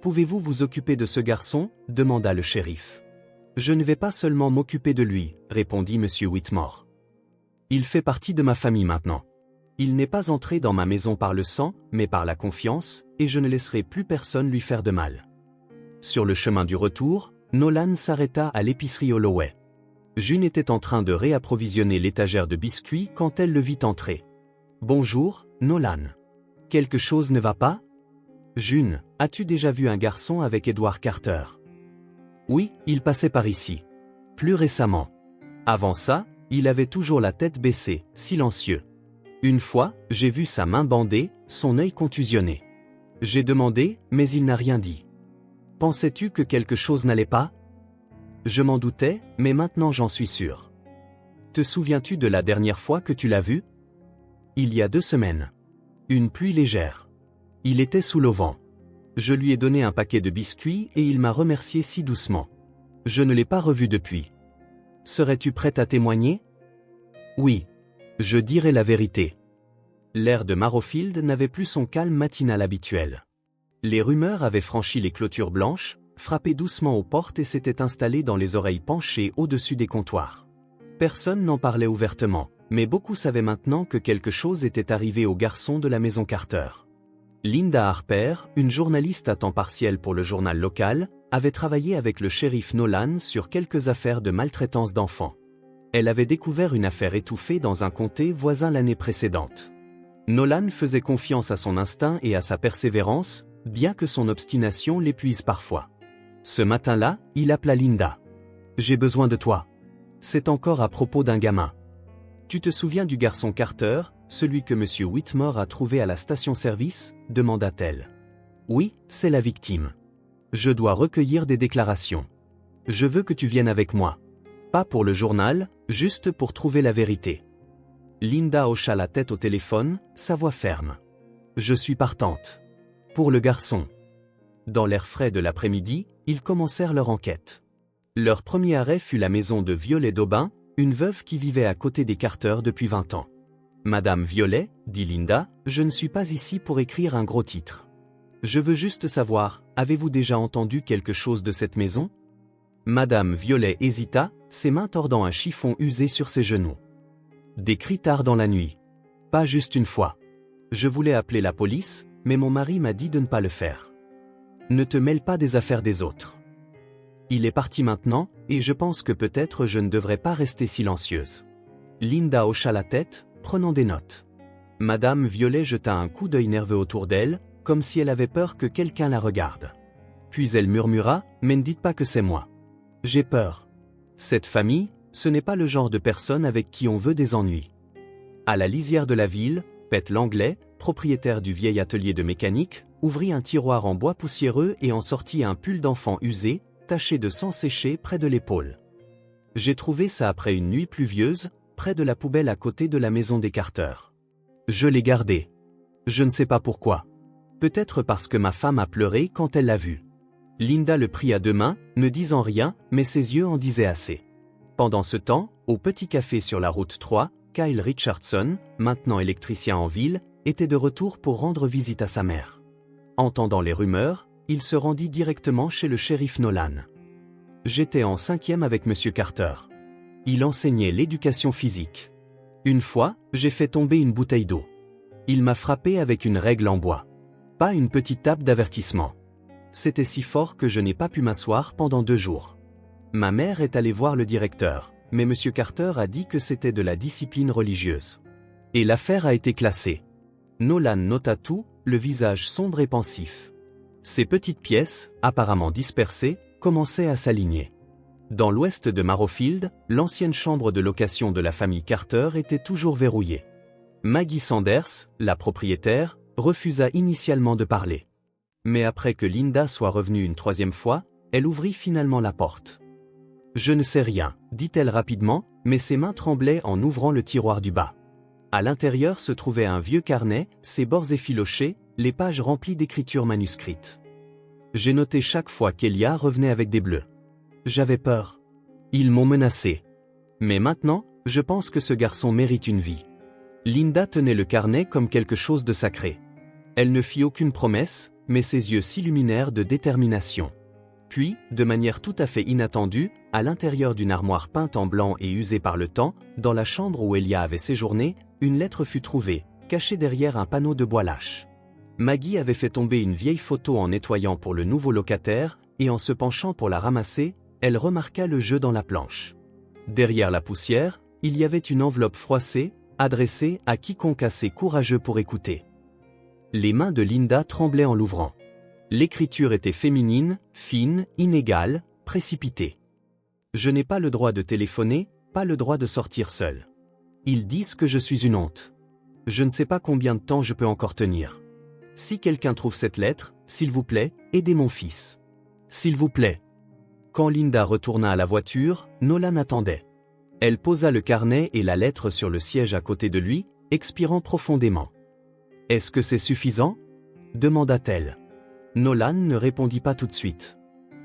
Pouvez-vous vous occuper de ce garçon » demanda le shérif. « Je ne vais pas seulement m'occuper de lui » répondit M. Whitmore. « Il fait partie de ma famille maintenant. Il n'est pas entré dans ma maison par le sang, mais par la confiance, et je ne laisserai plus personne lui faire de mal. » Sur le chemin du retour, Nolan s'arrêta à l'épicerie Holloway. June était en train de réapprovisionner l'étagère de biscuits quand elle le vit entrer. « Bonjour, Nolan. Quelque chose ne va pas ?»« June, as-tu déjà vu un garçon avec Edward Carter ?»« Oui, il passait par ici. Plus récemment. Avant ça, il avait toujours la tête baissée, silencieux. Une fois, j'ai vu sa main bandée, son œil contusionné. J'ai demandé, mais il n'a rien dit. Pensais-tu que quelque chose n'allait pas ? Je m'en doutais, mais maintenant j'en suis sûr. Te souviens-tu de la dernière fois que tu l'as vu ? Il y a 2 semaines. Une pluie légère. Il était sous l'auvent. Je lui ai donné un paquet de biscuits et il m'a remercié si doucement. Je ne l'ai pas revu depuis. Serais-tu prête à témoigner ? Oui. Je dirai la vérité. L'air de Marrowfield n'avait plus son calme matinal habituel. Les rumeurs avaient franchi les clôtures blanches, frappé doucement aux portes et s'était installé dans les oreilles penchées au-dessus des comptoirs. Personne n'en parlait ouvertement, mais beaucoup savaient maintenant que quelque chose était arrivé au garçon de la maison Carter. Linda Harper, une journaliste à temps partiel pour le journal local, avait travaillé avec le shérif Nolan sur quelques affaires de maltraitance d'enfants. Elle avait découvert une affaire étouffée dans un comté voisin l'année précédente. Nolan faisait confiance à son instinct et à sa persévérance, bien que son obstination l'épuise parfois. Ce matin-là, il appela Linda. j'ai besoin de toi. C'est encore à propos d'un gamin. Tu te souviens du garçon Carter, celui que M. Whitmore a trouvé à la station-service, demanda-t-elle. Oui, c'est la victime. Je dois recueillir des déclarations. Je veux que tu viennes avec moi. Pas pour le journal, juste pour trouver la vérité. Linda hocha la tête au téléphone, sa voix ferme. Je suis partante. Pour le garçon. Dans l'air frais de l'après-midi, ils commencèrent leur enquête. Leur premier arrêt fut la maison de Violet Daubin, une veuve qui vivait à côté des Carter depuis 20 ans. Madame Violet, dit Linda, je ne suis pas ici pour écrire un gros titre. Je veux juste savoir, avez-vous déjà entendu quelque chose de cette maison? Madame Violet hésita, ses mains tordant un chiffon usé sur ses genoux. Des cris tard dans la nuit. Pas juste une fois. Je voulais appeler la police, mais mon mari m'a dit de ne pas le faire. Ne te mêle pas des affaires des autres. Il est parti maintenant, et je pense que peut-être je ne devrais pas rester silencieuse. Linda hocha la tête, prenant des notes. Madame Violet jeta un coup d'œil nerveux autour d'elle, comme si elle avait peur que quelqu'un la regarde. Puis elle murmura, mais ne dites pas que c'est moi. J'ai peur. Cette famille, ce n'est pas le genre de personne avec qui on veut des ennuis. À la lisière de la ville, Pete Langlais, propriétaire du vieil atelier de mécanique, ouvrit un tiroir en bois poussiéreux et en sortit un pull d'enfant usé, taché de sang séché près de l'épaule. J'ai trouvé ça après une nuit pluvieuse, près de la poubelle à côté de la maison des Carter. Je l'ai gardé. Je ne sais pas pourquoi. Peut-être parce que ma femme a pleuré quand elle l'a vu. Linda le prit à deux mains, ne disant rien, mais ses yeux en disaient assez. Pendant ce temps, au petit café sur la route 3, Kyle Richardson, maintenant électricien en ville, était de retour pour rendre visite à sa mère. Entendant les rumeurs, il se rendit directement chez le shérif Nolan. J'étais en 5e avec M. Carter. Il enseignait l'éducation physique. Une fois, j'ai fait tomber une bouteille d'eau. Il m'a frappé avec une règle en bois. Pas une petite tape d'avertissement. C'était si fort que je n'ai pas pu m'asseoir pendant 2 jours. Ma mère est allée voir le directeur, mais M. Carter a dit que c'était de la discipline religieuse. Et l'affaire a été classée. Nolan nota tout, le visage sombre et pensif. Ces petites pièces, apparemment dispersées, commençaient à s'aligner. Dans l'ouest de Marrowfield, l'ancienne chambre de location de la famille Carter était toujours verrouillée. Maggie Sanders, la propriétaire, refusa initialement de parler. Mais après que Linda soit revenue une 3e fois, elle ouvrit finalement la porte. « Je ne sais rien », dit-elle rapidement, mais ses mains tremblaient en ouvrant le tiroir du bas. À l'intérieur se trouvait un vieux carnet, ses bords effilochés, les pages remplies d'écritures manuscrites. J'ai noté chaque fois qu'Elia revenait avec des bleus. J'avais peur. Ils m'ont menacé. Mais maintenant, je pense que ce garçon mérite une vie. Linda tenait le carnet comme quelque chose de sacré. Elle ne fit aucune promesse, mais ses yeux s'illuminèrent de détermination. Puis, de manière tout à fait inattendue, à l'intérieur d'une armoire peinte en blanc et usée par le temps, dans la chambre où Elia avait séjourné, une lettre fut trouvée, cachée derrière un panneau de bois lâche. Maggie avait fait tomber une vieille photo en nettoyant pour le nouveau locataire, et en se penchant pour la ramasser, elle remarqua le jeu dans la planche. Derrière la poussière, il y avait une enveloppe froissée, adressée à quiconque assez courageux pour écouter. Les mains de Linda tremblaient en l'ouvrant. L'écriture était féminine, fine, inégale, précipitée. Je n'ai pas le droit de téléphoner, pas le droit de sortir seul. Ils disent que je suis une honte. Je ne sais pas combien de temps je peux encore tenir. Si quelqu'un trouve cette lettre, s'il vous plaît, aidez mon fils. S'il vous plaît. Quand Linda retourna à la voiture, Nolan attendait. Elle posa le carnet et la lettre sur le siège à côté de lui, expirant profondément. « Est-ce que c'est suffisant ?» demanda-t-elle. Nolan ne répondit pas tout de suite.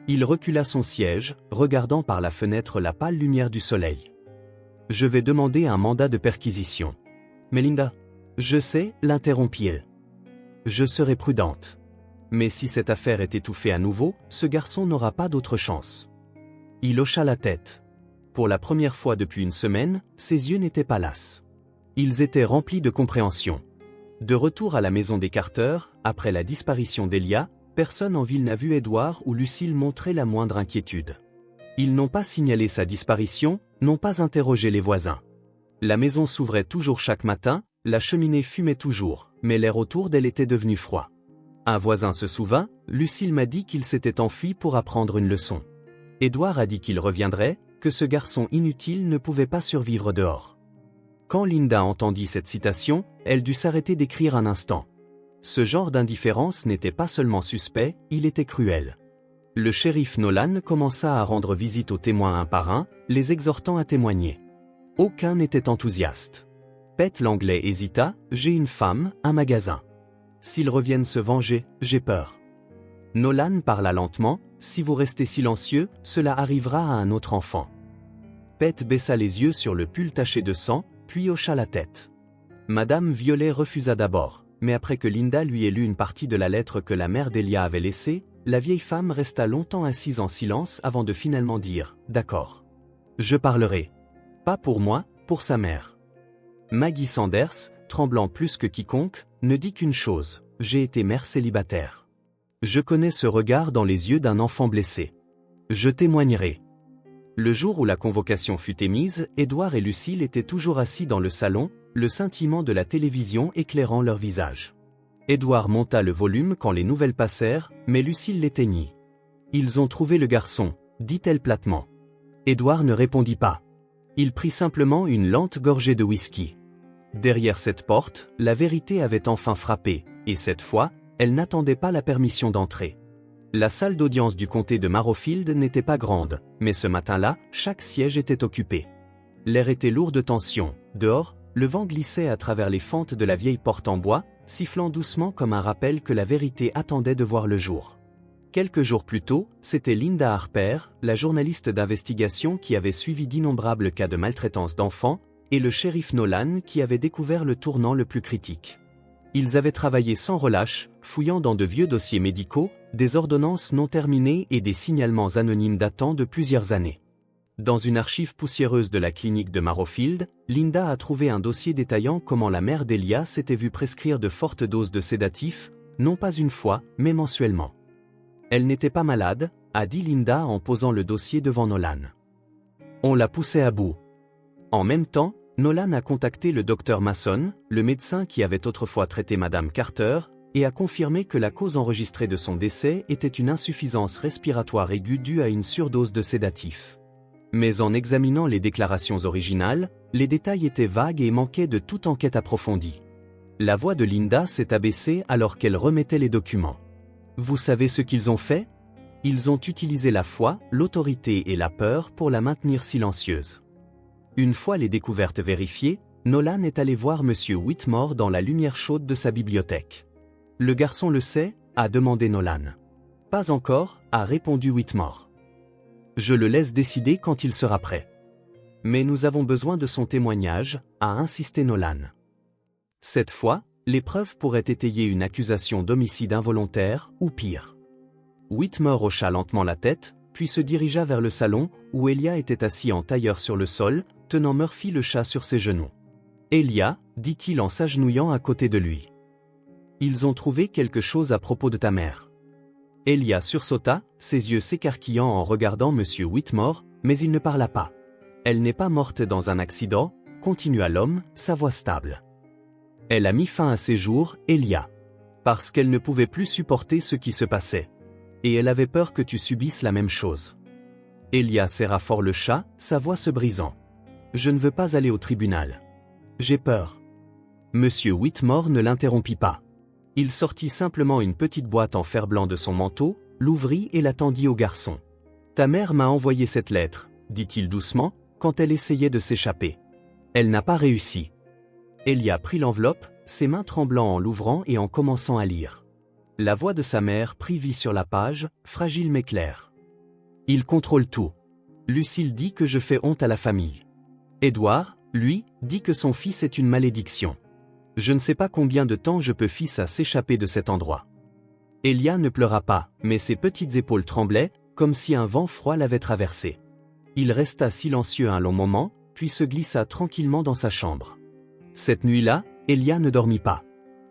Il recula son siège, regardant par la fenêtre la pâle lumière du soleil. « Je vais demander un mandat de perquisition. »« Mais Linda, je sais, » l'interrompit-elle. « Je serai prudente. Mais si cette affaire est étouffée à nouveau, ce garçon n'aura pas d'autre chance. » Il hocha la tête. Pour la première fois depuis une semaine, ses yeux n'étaient pas lasses. Ils étaient remplis de compréhension. De retour à la maison des Carter, après la disparition d'Elia, personne en ville n'a vu Edward ou Lucille montrer la moindre inquiétude. Ils n'ont pas signalé sa disparition, n'ont pas interrogé les voisins. La maison s'ouvrait toujours chaque matin, la cheminée fumait toujours, mais l'air autour d'elle était devenu froid. Un voisin se souvint, Lucille m'a dit qu'il s'était enfui pour apprendre une leçon. Edward a dit qu'il reviendrait, que ce garçon inutile ne pouvait pas survivre dehors. Quand Linda entendit cette citation, elle dut s'arrêter d'écrire un instant. Ce genre d'indifférence n'était pas seulement suspect, il était cruel. Le shérif Nolan commença à rendre visite aux témoins un par un, les exhortant à témoigner. Aucun n'était enthousiaste. Pete l'anglais hésita, « J'ai une femme, un magasin. S'ils reviennent se venger, j'ai peur. » Nolan parla lentement, « Si vous restez silencieux, cela arrivera à un autre enfant. » Pete baissa les yeux sur le pull taché de sang, puis hocha la tête. Madame Violet refusa d'abord, mais après que Linda lui ait lu une partie de la lettre que la mère d'Elia avait laissée, la vieille femme resta longtemps assise en silence avant de finalement dire « D'accord. Je parlerai. Pas pour moi, pour sa mère. » Maggie Sanders, tremblant plus que quiconque, ne dit qu'une chose, « J'ai été mère célibataire. Je connais ce regard dans les yeux d'un enfant blessé. Je témoignerai. » Le jour où la convocation fut émise, Édouard et Lucille étaient toujours assis dans le salon, le scintillement de la télévision éclairant leurs visages. Édouard monta le volume quand les nouvelles passèrent, mais Lucille l'éteignit. « Ils ont trouvé le garçon », dit-elle platement. Édouard ne répondit pas. Il prit simplement une lente gorgée de whisky. Derrière cette porte, la vérité avait enfin frappé, et cette fois, elle n'attendait pas la permission d'entrer. La salle d'audience du comté de Marrowfield n'était pas grande, mais ce matin-là, chaque siège était occupé. L'air était lourd de tension. Dehors, le vent glissait à travers les fentes de la vieille porte en bois, sifflant doucement comme un rappel que la vérité attendait de voir le jour. Quelques jours plus tôt, c'était Linda Harper, la journaliste d'investigation qui avait suivi d'innombrables cas de maltraitance d'enfants, et le shérif Nolan qui avait découvert le tournant le plus critique. Ils avaient travaillé sans relâche, fouillant dans de vieux dossiers médicaux, des ordonnances non terminées et des signalements anonymes datant de plusieurs années. Dans une archive poussiéreuse de la clinique de Marrowfield, Linda a trouvé un dossier détaillant comment la mère d'Elia s'était vue prescrire de fortes doses de sédatifs, non pas une fois, mais mensuellement. Elle n'était pas malade, a dit Linda en posant le dossier devant Nolan. On la poussait à bout. En même temps, Nolan a contacté le docteur Mason, le médecin qui avait autrefois traité Madame Carter, et a confirmé que la cause enregistrée de son décès était une insuffisance respiratoire aiguë due à une surdose de sédatifs. Mais en examinant les déclarations originales, les détails étaient vagues et manquaient de toute enquête approfondie. La voix de Linda s'est abaissée alors qu'elle remettait les documents. Vous savez ce qu'ils ont fait? Ils ont utilisé la foi, l'autorité et la peur pour la maintenir silencieuse. Une fois les découvertes vérifiées, Nolan est allé voir M. Whitmore dans la lumière chaude de sa bibliothèque. Le garçon le sait, a demandé Nolan. Pas encore, a répondu Whitmore. Je le laisse décider quand il sera prêt. Mais nous avons besoin de son témoignage, a insisté Nolan. Cette fois, les preuves pourraient étayer une accusation d'homicide involontaire, ou pire. Whitmore hocha lentement la tête, puis se dirigea vers le salon, où Elia était assis en tailleur sur le sol, tenant Murphy le chat sur ses genoux. « Elia, dit-il en s'agenouillant à côté de lui. Ils ont trouvé quelque chose à propos de ta mère. » Elia sursauta, ses yeux s'écarquillant en regardant M. Whitmore, mais il ne parla pas. « Elle n'est pas morte dans un accident, » continua l'homme, sa voix stable. « Elle a mis fin à ses jours, Elia. Parce qu'elle ne pouvait plus supporter ce qui se passait. Et elle avait peur que tu subisses la même chose. » Elia serra fort le chat, sa voix se brisant. « Je ne veux pas aller au tribunal. J'ai peur. » M. Whitmore ne l'interrompit pas. Il sortit simplement une petite boîte en fer-blanc de son manteau, l'ouvrit et la tendit au garçon. « Ta mère m'a envoyé cette lettre, » dit-il doucement, quand elle essayait de s'échapper. Elle n'a pas réussi. Elia prit l'enveloppe, ses mains tremblant en l'ouvrant et en commençant à lire. La voix de sa mère prit vie sur la page, fragile mais claire. « Il contrôle tout. Lucille dit que je fais honte à la famille. Édouard, lui, dit que son fils est une malédiction. Je ne sais pas combien de temps je peux fils à s'échapper de cet endroit. » Elia ne pleura pas, mais ses petites épaules tremblaient, comme si un vent froid l'avait traversé. Il resta silencieux un long moment, puis se glissa tranquillement dans sa chambre. Cette nuit-là, Elia ne dormit pas.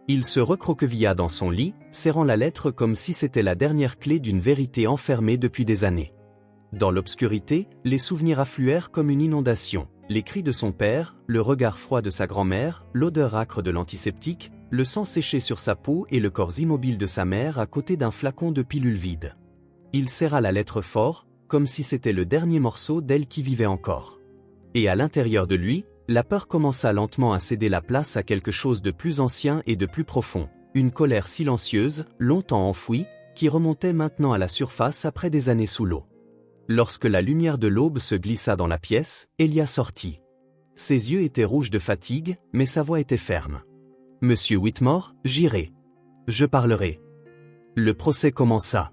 Il se recroquevilla dans son lit, serrant la lettre comme si c'était la dernière clé d'une vérité enfermée depuis des années. Dans l'obscurité, les souvenirs affluèrent comme une inondation. Les cris de son père, le regard froid de sa grand-mère, l'odeur âcre de l'antiseptique, le sang séché sur sa peau et le corps immobile de sa mère à côté d'un flacon de pilule vide. Il serra la lettre fort, comme si c'était le dernier morceau d'elle qui vivait encore. Et à l'intérieur de lui, la peur commença lentement à céder la place à quelque chose de plus ancien et de plus profond, une colère silencieuse, longtemps enfouie, qui remontait maintenant à la surface après des années sous l'eau. Lorsque la lumière de l'aube se glissa dans la pièce, Elia sortit. Ses yeux étaient rouges de fatigue, mais sa voix était ferme. « Monsieur Whitmore, j'irai. Je parlerai. » Le procès commença.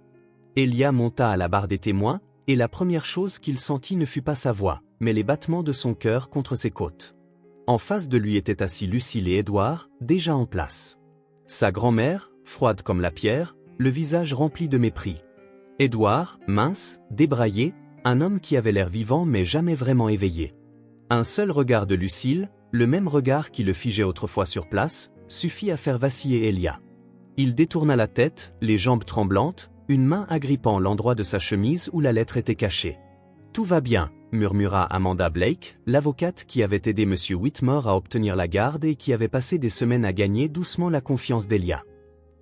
Elia monta à la barre des témoins, et la première chose qu'il sentit ne fut pas sa voix, mais les battements de son cœur contre ses côtes. En face de lui étaient assis Lucille et Édouard, déjà en place. Sa grand-mère, froide comme la pierre, le visage rempli de mépris. Édouard, mince, débraillé, un homme qui avait l'air vivant mais jamais vraiment éveillé. Un seul regard de Lucille, le même regard qui le figeait autrefois sur place, suffit à faire vaciller Elia. Il détourna la tête, les jambes tremblantes, une main agrippant l'endroit de sa chemise où la lettre était cachée. « Tout va bien », murmura Amanda Blake, l'avocate qui avait aidé M. Whitmore à obtenir la garde et qui avait passé des semaines à gagner doucement la confiance d'Elia.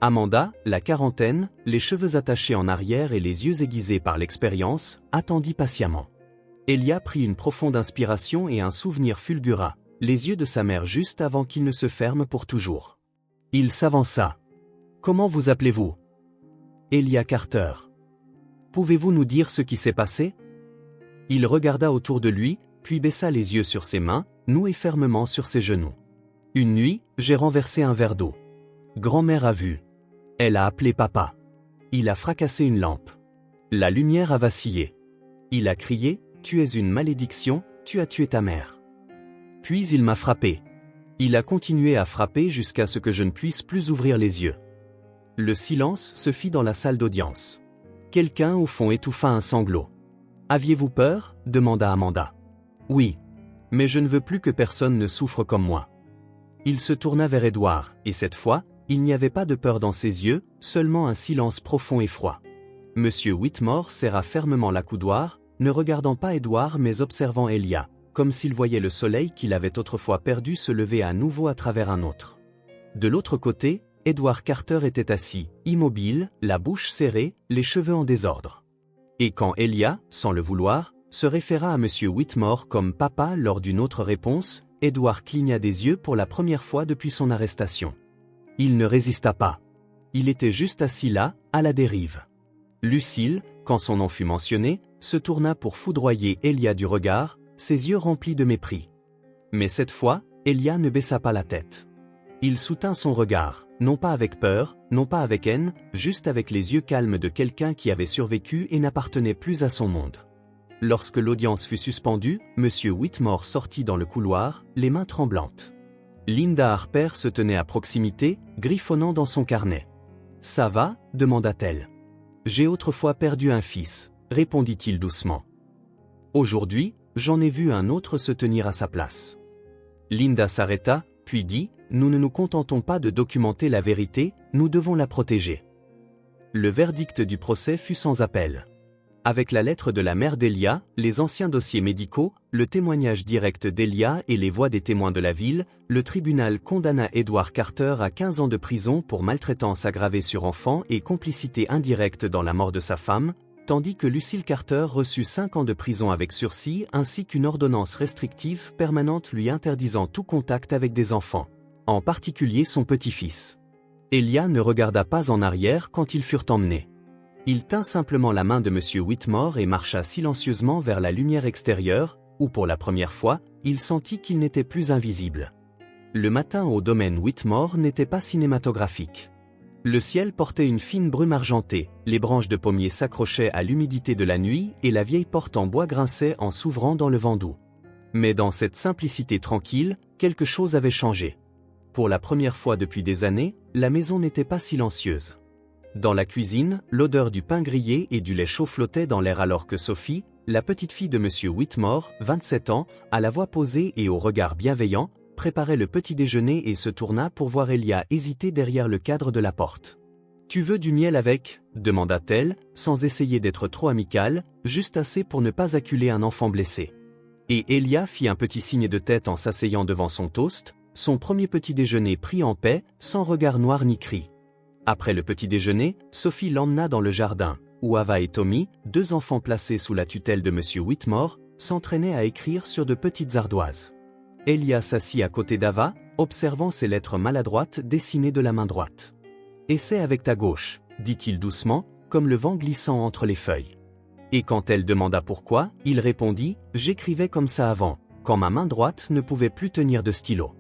Amanda, la quarantaine, les cheveux attachés en arrière et les yeux aiguisés par l'expérience, attendit patiemment. Elia prit une profonde inspiration et un souvenir fulgura, les yeux de sa mère juste avant qu'ils ne se ferment pour toujours. Il s'avança. « Comment vous appelez-vous » ? Elia Carter. « Pouvez-vous nous dire ce qui s'est passé » ? Il regarda autour de lui, puis baissa les yeux sur ses mains, noués fermement sur ses genoux. « Une nuit, j'ai renversé un verre d'eau. Grand-mère a vu. Elle a appelé papa. Il a fracassé une lampe. La lumière a vacillé. Il a crié, « Tu es une malédiction, tu as tué ta mère. » Puis il m'a frappé. Il a continué à frapper jusqu'à ce que je ne puisse plus ouvrir les yeux. Le silence se fit dans la salle d'audience. Quelqu'un au fond étouffa un sanglot. « Aviez-vous peur » demanda Amanda. « Oui. Mais je ne veux plus que personne ne souffre comme moi. » Il se tourna vers Édouard, et cette fois, il n'y avait pas de peur dans ses yeux, seulement un silence profond et froid. Monsieur Whitmore serra fermement l'accoudoir, ne regardant pas Édouard mais observant Elia, comme s'il voyait le soleil qu'il avait autrefois perdu se lever à nouveau à travers un autre. De l'autre côté, Édouard Carter était assis, immobile, la bouche serrée, les cheveux en désordre. Et quand Elia, sans le vouloir, se référa à Monsieur Whitmore comme papa lors d'une autre réponse, Édouard cligna des yeux pour la première fois depuis son arrestation. Il ne résista pas. Il était juste assis là, à la dérive. Lucille, quand son nom fut mentionné, se tourna pour foudroyer Elia du regard, ses yeux remplis de mépris. Mais cette fois, Elia ne baissa pas la tête. Il soutint son regard, non pas avec peur, non pas avec haine, juste avec les yeux calmes de quelqu'un qui avait survécu et n'appartenait plus à son monde. Lorsque l'audience fut suspendue, M. Whitmore sortit dans le couloir, les mains tremblantes. Linda Harper se tenait à proximité, griffonnant dans son carnet. « Ça va » demanda-t-elle. « J'ai autrefois perdu un fils » répondit-il doucement. « Aujourd'hui, j'en ai vu un autre se tenir à sa place. » Linda s'arrêta, puis dit « Nous ne nous contentons pas de documenter la vérité, nous devons la protéger. » Le verdict du procès fut sans appel. Avec la lettre de la mère d'Elia, les anciens dossiers médicaux, le témoignage direct d'Elia et les voix des témoins de la ville, le tribunal condamna Édouard Carter à 15 ans de prison pour maltraitance aggravée sur enfant et complicité indirecte dans la mort de sa femme, tandis que Lucille Carter reçut 5 ans de prison avec sursis ainsi qu'une ordonnance restrictive permanente lui interdisant tout contact avec des enfants, en particulier son petit-fils. Elia ne regarda pas en arrière quand ils furent emmenés. Il tint simplement la main de M. Whitmore et marcha silencieusement vers la lumière extérieure, où pour la première fois, il sentit qu'il n'était plus invisible. Le matin au domaine Whitmore n'était pas cinématographique. Le ciel portait une fine brume argentée, les branches de pommier s'accrochaient à l'humidité de la nuit et la vieille porte en bois grinçait en s'ouvrant dans le vent doux. Mais dans cette simplicité tranquille, quelque chose avait changé. Pour la première fois depuis des années, la maison n'était pas silencieuse. Dans la cuisine, l'odeur du pain grillé et du lait chaud flottait dans l'air alors que Sophie, la petite fille de M. Whitmore, 27 ans, à la voix posée et au regard bienveillant, préparait le petit déjeuner et se tourna pour voir Elia hésiter derrière le cadre de la porte. « Tu veux du miel avec » demanda-t-elle, sans essayer d'être trop amicale, juste assez pour ne pas acculer un enfant blessé. Et Elia fit un petit signe de tête en s'asseyant devant son toast, son premier petit déjeuner pris en paix, sans regard noir ni cri. Après le petit déjeuner, Sophie l'emmena dans le jardin, où Ava et Tommy, deux enfants placés sous la tutelle de M. Whitmore, s'entraînaient à écrire sur de petites ardoises. Elia s'assit à côté d'Ava, observant ses lettres maladroites dessinées de la main droite. « Essaie avec ta gauche, dit-il doucement, comme le vent glissant entre les feuilles. Et quand elle demanda pourquoi, il répondit « J'écrivais comme ça avant, quand ma main droite ne pouvait plus tenir de stylo. »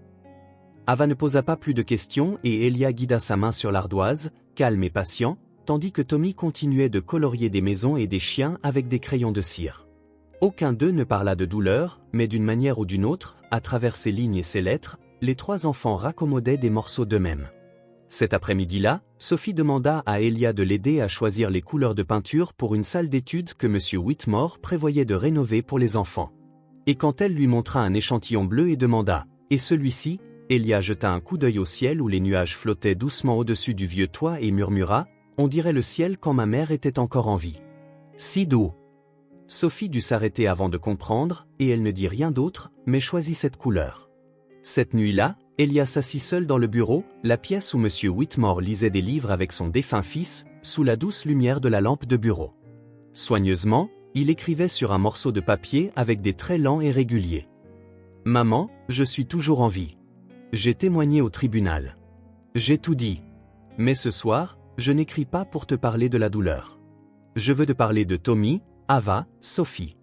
Ava ne posa pas plus de questions et Elia guida sa main sur l'ardoise, calme et patient, tandis que Tommy continuait de colorier des maisons et des chiens avec des crayons de cire. Aucun d'eux ne parla de douleur, mais d'une manière ou d'une autre, à travers ces lignes et ces lettres, les trois enfants raccommodaient des morceaux d'eux-mêmes. Cet après-midi-là, Sophie demanda à Elia de l'aider à choisir les couleurs de peinture pour une salle d'études que M. Whitmore prévoyait de rénover pour les enfants. Et quand elle lui montra un échantillon bleu et demanda « Et celui-ci ?» Elia jeta un coup d'œil au ciel où les nuages flottaient doucement au-dessus du vieux toit et murmura « On dirait le ciel quand ma mère était encore en vie. Si doux !» Sophie dut s'arrêter avant de comprendre, et elle ne dit rien d'autre, mais choisit cette couleur. Cette nuit-là, Elia s'assit seul dans le bureau, la pièce où M. Whitmore lisait des livres avec son défunt fils, sous la douce lumière de la lampe de bureau. Soigneusement, il écrivait sur un morceau de papier avec des traits lents et réguliers. « Maman, je suis toujours en vie. J'ai témoigné au tribunal. J'ai tout dit. Mais ce soir, je n'écris pas pour te parler de la douleur. Je veux te parler de Tommy, Ava, Sophie.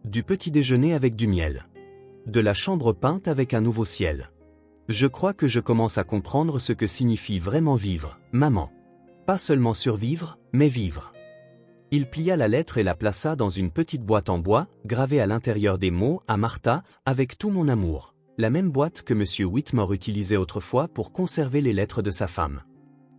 Du petit déjeuner avec du miel. De la chambre peinte avec un nouveau ciel. Je crois que je commence à comprendre ce que signifie vraiment vivre, maman. Pas seulement survivre, mais vivre. » Il plia la lettre et la plaça dans une petite boîte en bois, gravée à l'intérieur des mots « à Martha, avec tout mon amour », la même boîte que M. Whitmore utilisait autrefois pour conserver les lettres de sa femme.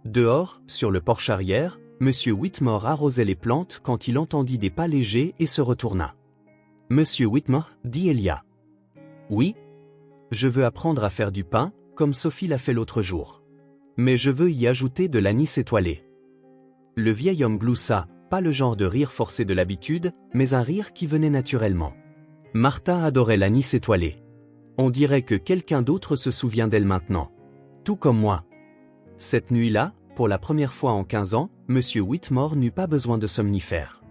Dehors, sur le porche arrière, M. Whitmore arrosait les plantes quand il entendit des pas légers et se retourna. « Monsieur Whitmore, dit Elia. »« Oui. Je veux apprendre à faire du pain, comme Sophie l'a fait l'autre jour. Mais je veux y ajouter de l'anis étoilé. » Le vieil homme gloussa, pas le genre de rire forcé de l'habitude, mais un rire qui venait naturellement. Martha adorait l'anis étoilé. On dirait que quelqu'un d'autre se souvient d'elle maintenant. Tout comme moi. Cette nuit-là, pour la première fois en 15 ans, M. Whitmore n'eut pas besoin de somnifère.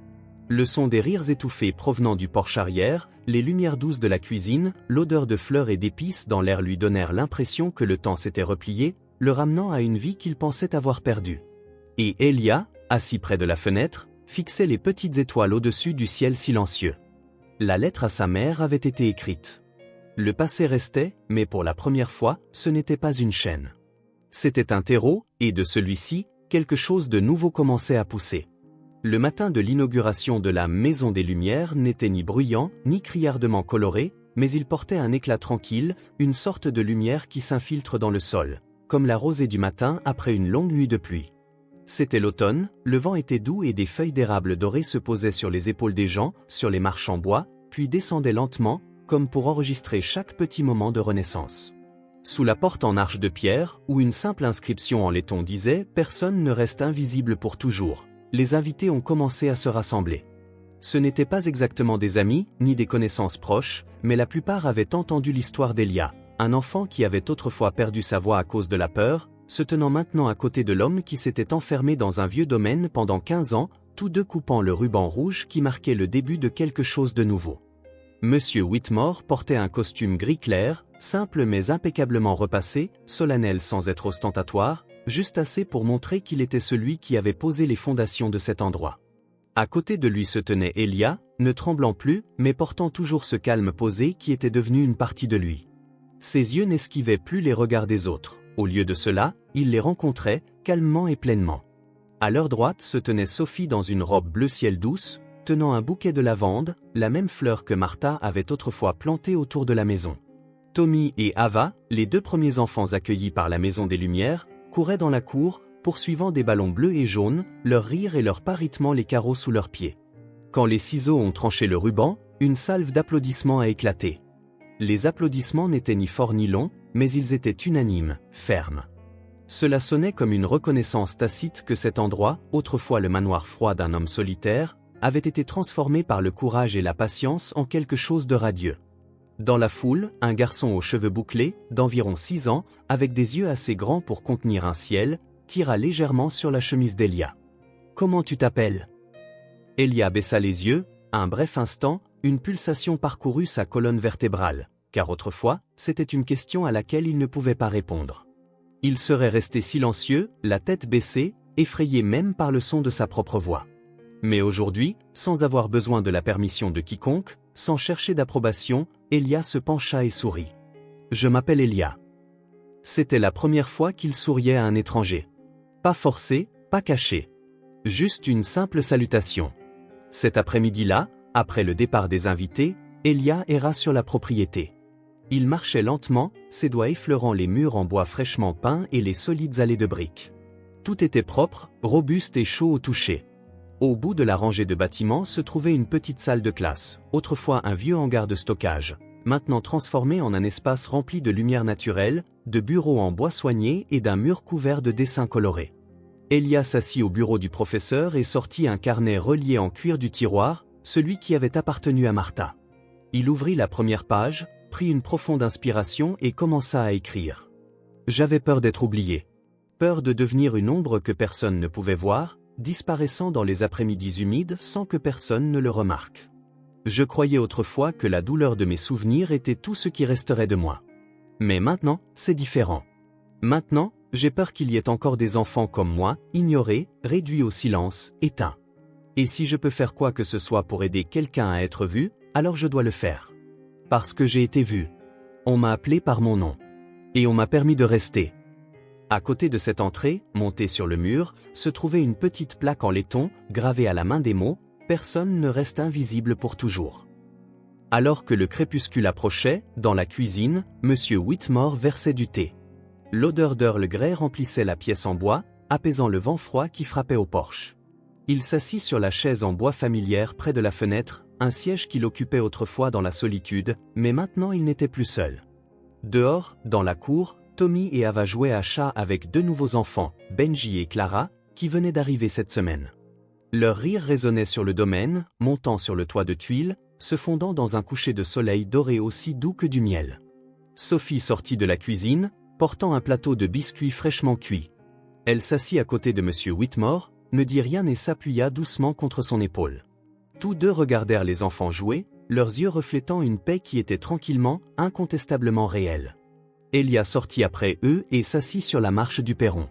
Le son des rires étouffés provenant du porche arrière, les lumières douces de la cuisine, l'odeur de fleurs et d'épices dans l'air lui donnèrent l'impression que le temps s'était replié, le ramenant à une vie qu'il pensait avoir perdue. Et Elia, assis près de la fenêtre, fixait les petites étoiles au-dessus du ciel silencieux. La lettre à sa mère avait été écrite. Le passé restait, mais pour la première fois, ce n'était pas une chaîne. C'était un terreau, et de celui-ci, quelque chose de nouveau commençait à pousser. Le matin de l'inauguration de la Maison des Lumières n'était ni bruyant, ni criardement coloré, mais il portait un éclat tranquille, une sorte de lumière qui s'infiltre dans le sol, comme la rosée du matin après une longue nuit de pluie. C'était l'automne, le vent était doux et des feuilles d'érable dorées se posaient sur les épaules des gens, sur les marches en bois, puis descendaient lentement, comme pour enregistrer chaque petit moment de renaissance. Sous la porte en arche de pierre, où une simple inscription en laiton disait « Personne ne reste invisible pour toujours », les invités ont commencé à se rassembler. Ce n'étaient pas exactement des amis, ni des connaissances proches, mais la plupart avaient entendu l'histoire d'Elia, un enfant qui avait autrefois perdu sa voix à cause de la peur, se tenant maintenant à côté de l'homme qui s'était enfermé dans un vieux domaine pendant 15 ans, tous deux coupant le ruban rouge qui marquait le début de quelque chose de nouveau. Monsieur Whitmore portait un costume gris clair, simple mais impeccablement repassé, solennel sans être ostentatoire, juste assez pour montrer qu'il était celui qui avait posé les fondations de cet endroit. À côté de lui se tenait Elia, ne tremblant plus, mais portant toujours ce calme posé qui était devenu une partie de lui. Ses yeux n'esquivaient plus les regards des autres. Au lieu de cela, il les rencontrait, calmement et pleinement. À leur droite se tenait Sophie dans une robe bleu ciel douce, tenant un bouquet de lavande, la même fleur que Martha avait autrefois plantée autour de la maison. Tommy et Ava, les deux premiers enfants accueillis par la Maison des Lumières, couraient dans la cour, poursuivant des ballons bleus et jaunes, leur rire et leur pas rythmant les carreaux sous leurs pieds. Quand les ciseaux ont tranché le ruban, une salve d'applaudissements a éclaté. Les applaudissements n'étaient ni forts ni longs, mais ils étaient unanimes, fermes. Cela sonnait comme une reconnaissance tacite que cet endroit, autrefois le manoir froid d'un homme solitaire, avait été transformé par le courage et la patience en quelque chose de radieux. Dans la foule, un garçon aux cheveux bouclés, d'environ 6 ans, avec des yeux assez grands pour contenir un ciel, tira légèrement sur la chemise d'Elia. « Comment tu t'appelles » Elia baissa les yeux, un bref instant, une pulsation parcourut sa colonne vertébrale, car autrefois, c'était une question à laquelle il ne pouvait pas répondre. Il serait resté silencieux, la tête baissée, effrayé même par le son de sa propre voix. Mais aujourd'hui, sans avoir besoin de la permission de quiconque, sans chercher d'approbation, Elia se pencha et sourit. « Je m'appelle Elia. » C'était la première fois qu'il souriait à un étranger. Pas forcé, pas caché. Juste une simple salutation. Cet après-midi-là, après le départ des invités, Elia erra sur la propriété. Il marchait lentement, ses doigts effleurant les murs en bois fraîchement peints et les solides allées de briques. Tout était propre, robuste et chaud au toucher. Au bout de la rangée de bâtiments se trouvait une petite salle de classe, autrefois un vieux hangar de stockage, maintenant transformé en un espace rempli de lumière naturelle, de bureaux en bois soigné et d'un mur couvert de dessins colorés. Elia s'assit au bureau du professeur et sortit un carnet relié en cuir du tiroir, celui qui avait appartenu à Martha. Il ouvrit la première page, prit une profonde inspiration et commença à écrire. J'avais peur d'être oublié. Peur de devenir une ombre que personne ne pouvait voir, disparaissant dans les après-midi humides sans que personne ne le remarque. Je croyais autrefois que la douleur de mes souvenirs était tout ce qui resterait de moi. Mais maintenant, c'est différent. Maintenant, j'ai peur qu'il y ait encore des enfants comme moi, ignorés, réduits au silence, éteints. Et si je peux faire quoi que ce soit pour aider quelqu'un à être vu, alors je dois le faire. Parce que j'ai été vu. On m'a appelé par mon nom. Et on m'a permis de rester. À côté de cette entrée, montée sur le mur, se trouvait une petite plaque en laiton, gravée à la main des mots « Personne ne reste invisible pour toujours ». Alors que le crépuscule approchait, dans la cuisine, M. Whitmore versait du thé. L'odeur d'Earl Grey remplissait la pièce en bois, apaisant le vent froid qui frappait au porche. Il s'assit sur la chaise en bois familière près de la fenêtre, un siège qu'il occupait autrefois dans la solitude, mais maintenant il n'était plus seul. Dehors, dans la cour, Tommy et Ava jouaient à chat avec deux nouveaux enfants, Benji et Clara, qui venaient d'arriver cette semaine. Leur rire résonnait sur le domaine, montant sur le toit de tuiles, se fondant dans un coucher de soleil doré aussi doux que du miel. Sophie sortit de la cuisine, portant un plateau de biscuits fraîchement cuits. Elle s'assit à côté de M. Whitmore, ne dit rien et s'appuya doucement contre son épaule. Tous deux regardèrent les enfants jouer, leurs yeux reflétant une paix qui était tranquillement, incontestablement réelle. Elia sortit après eux et s'assit sur la marche du perron.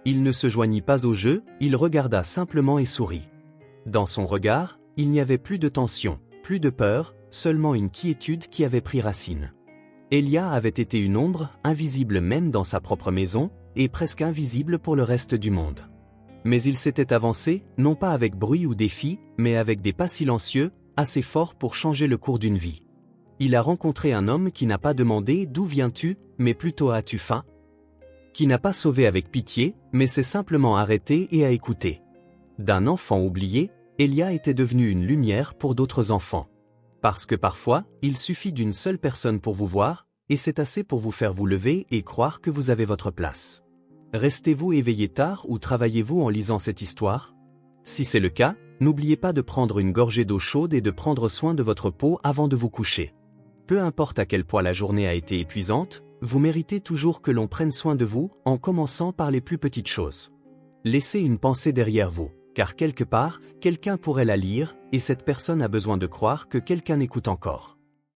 Il ne se joignit pas au jeu, il regarda simplement et sourit. Dans son regard, il n'y avait plus de tension, plus de peur, seulement une quiétude qui avait pris racine. Elia avait été une ombre, invisible même dans sa propre maison, et presque invisible pour le reste du monde. Mais il s'était avancé, non pas avec bruit ou défi, mais avec des pas silencieux, assez forts pour changer le cours d'une vie. Il a rencontré un homme qui n'a pas demandé « D'où viens-tu ?», mais plutôt « As-tu faim ?», qui n'a pas sauvé avec pitié, mais s'est simplement arrêté et a écouté. D'un enfant oublié, Elia était devenu une lumière pour d'autres enfants. Parce que parfois, il suffit d'une seule personne pour vous voir, et c'est assez pour vous faire vous lever et croire que vous avez votre place. Restez-vous éveillé tard ou travaillez-vous en lisant cette histoire ? Si c'est le cas, n'oubliez pas de prendre une gorgée d'eau chaude et de prendre soin de votre peau avant de vous coucher. Peu importe à quel point la journée a été épuisante, vous méritez toujours que l'on prenne soin de vous, en commençant par les plus petites choses. Laissez une pensée derrière vous, car quelque part, quelqu'un pourrait la lire, et cette personne a besoin de croire que quelqu'un écoute encore.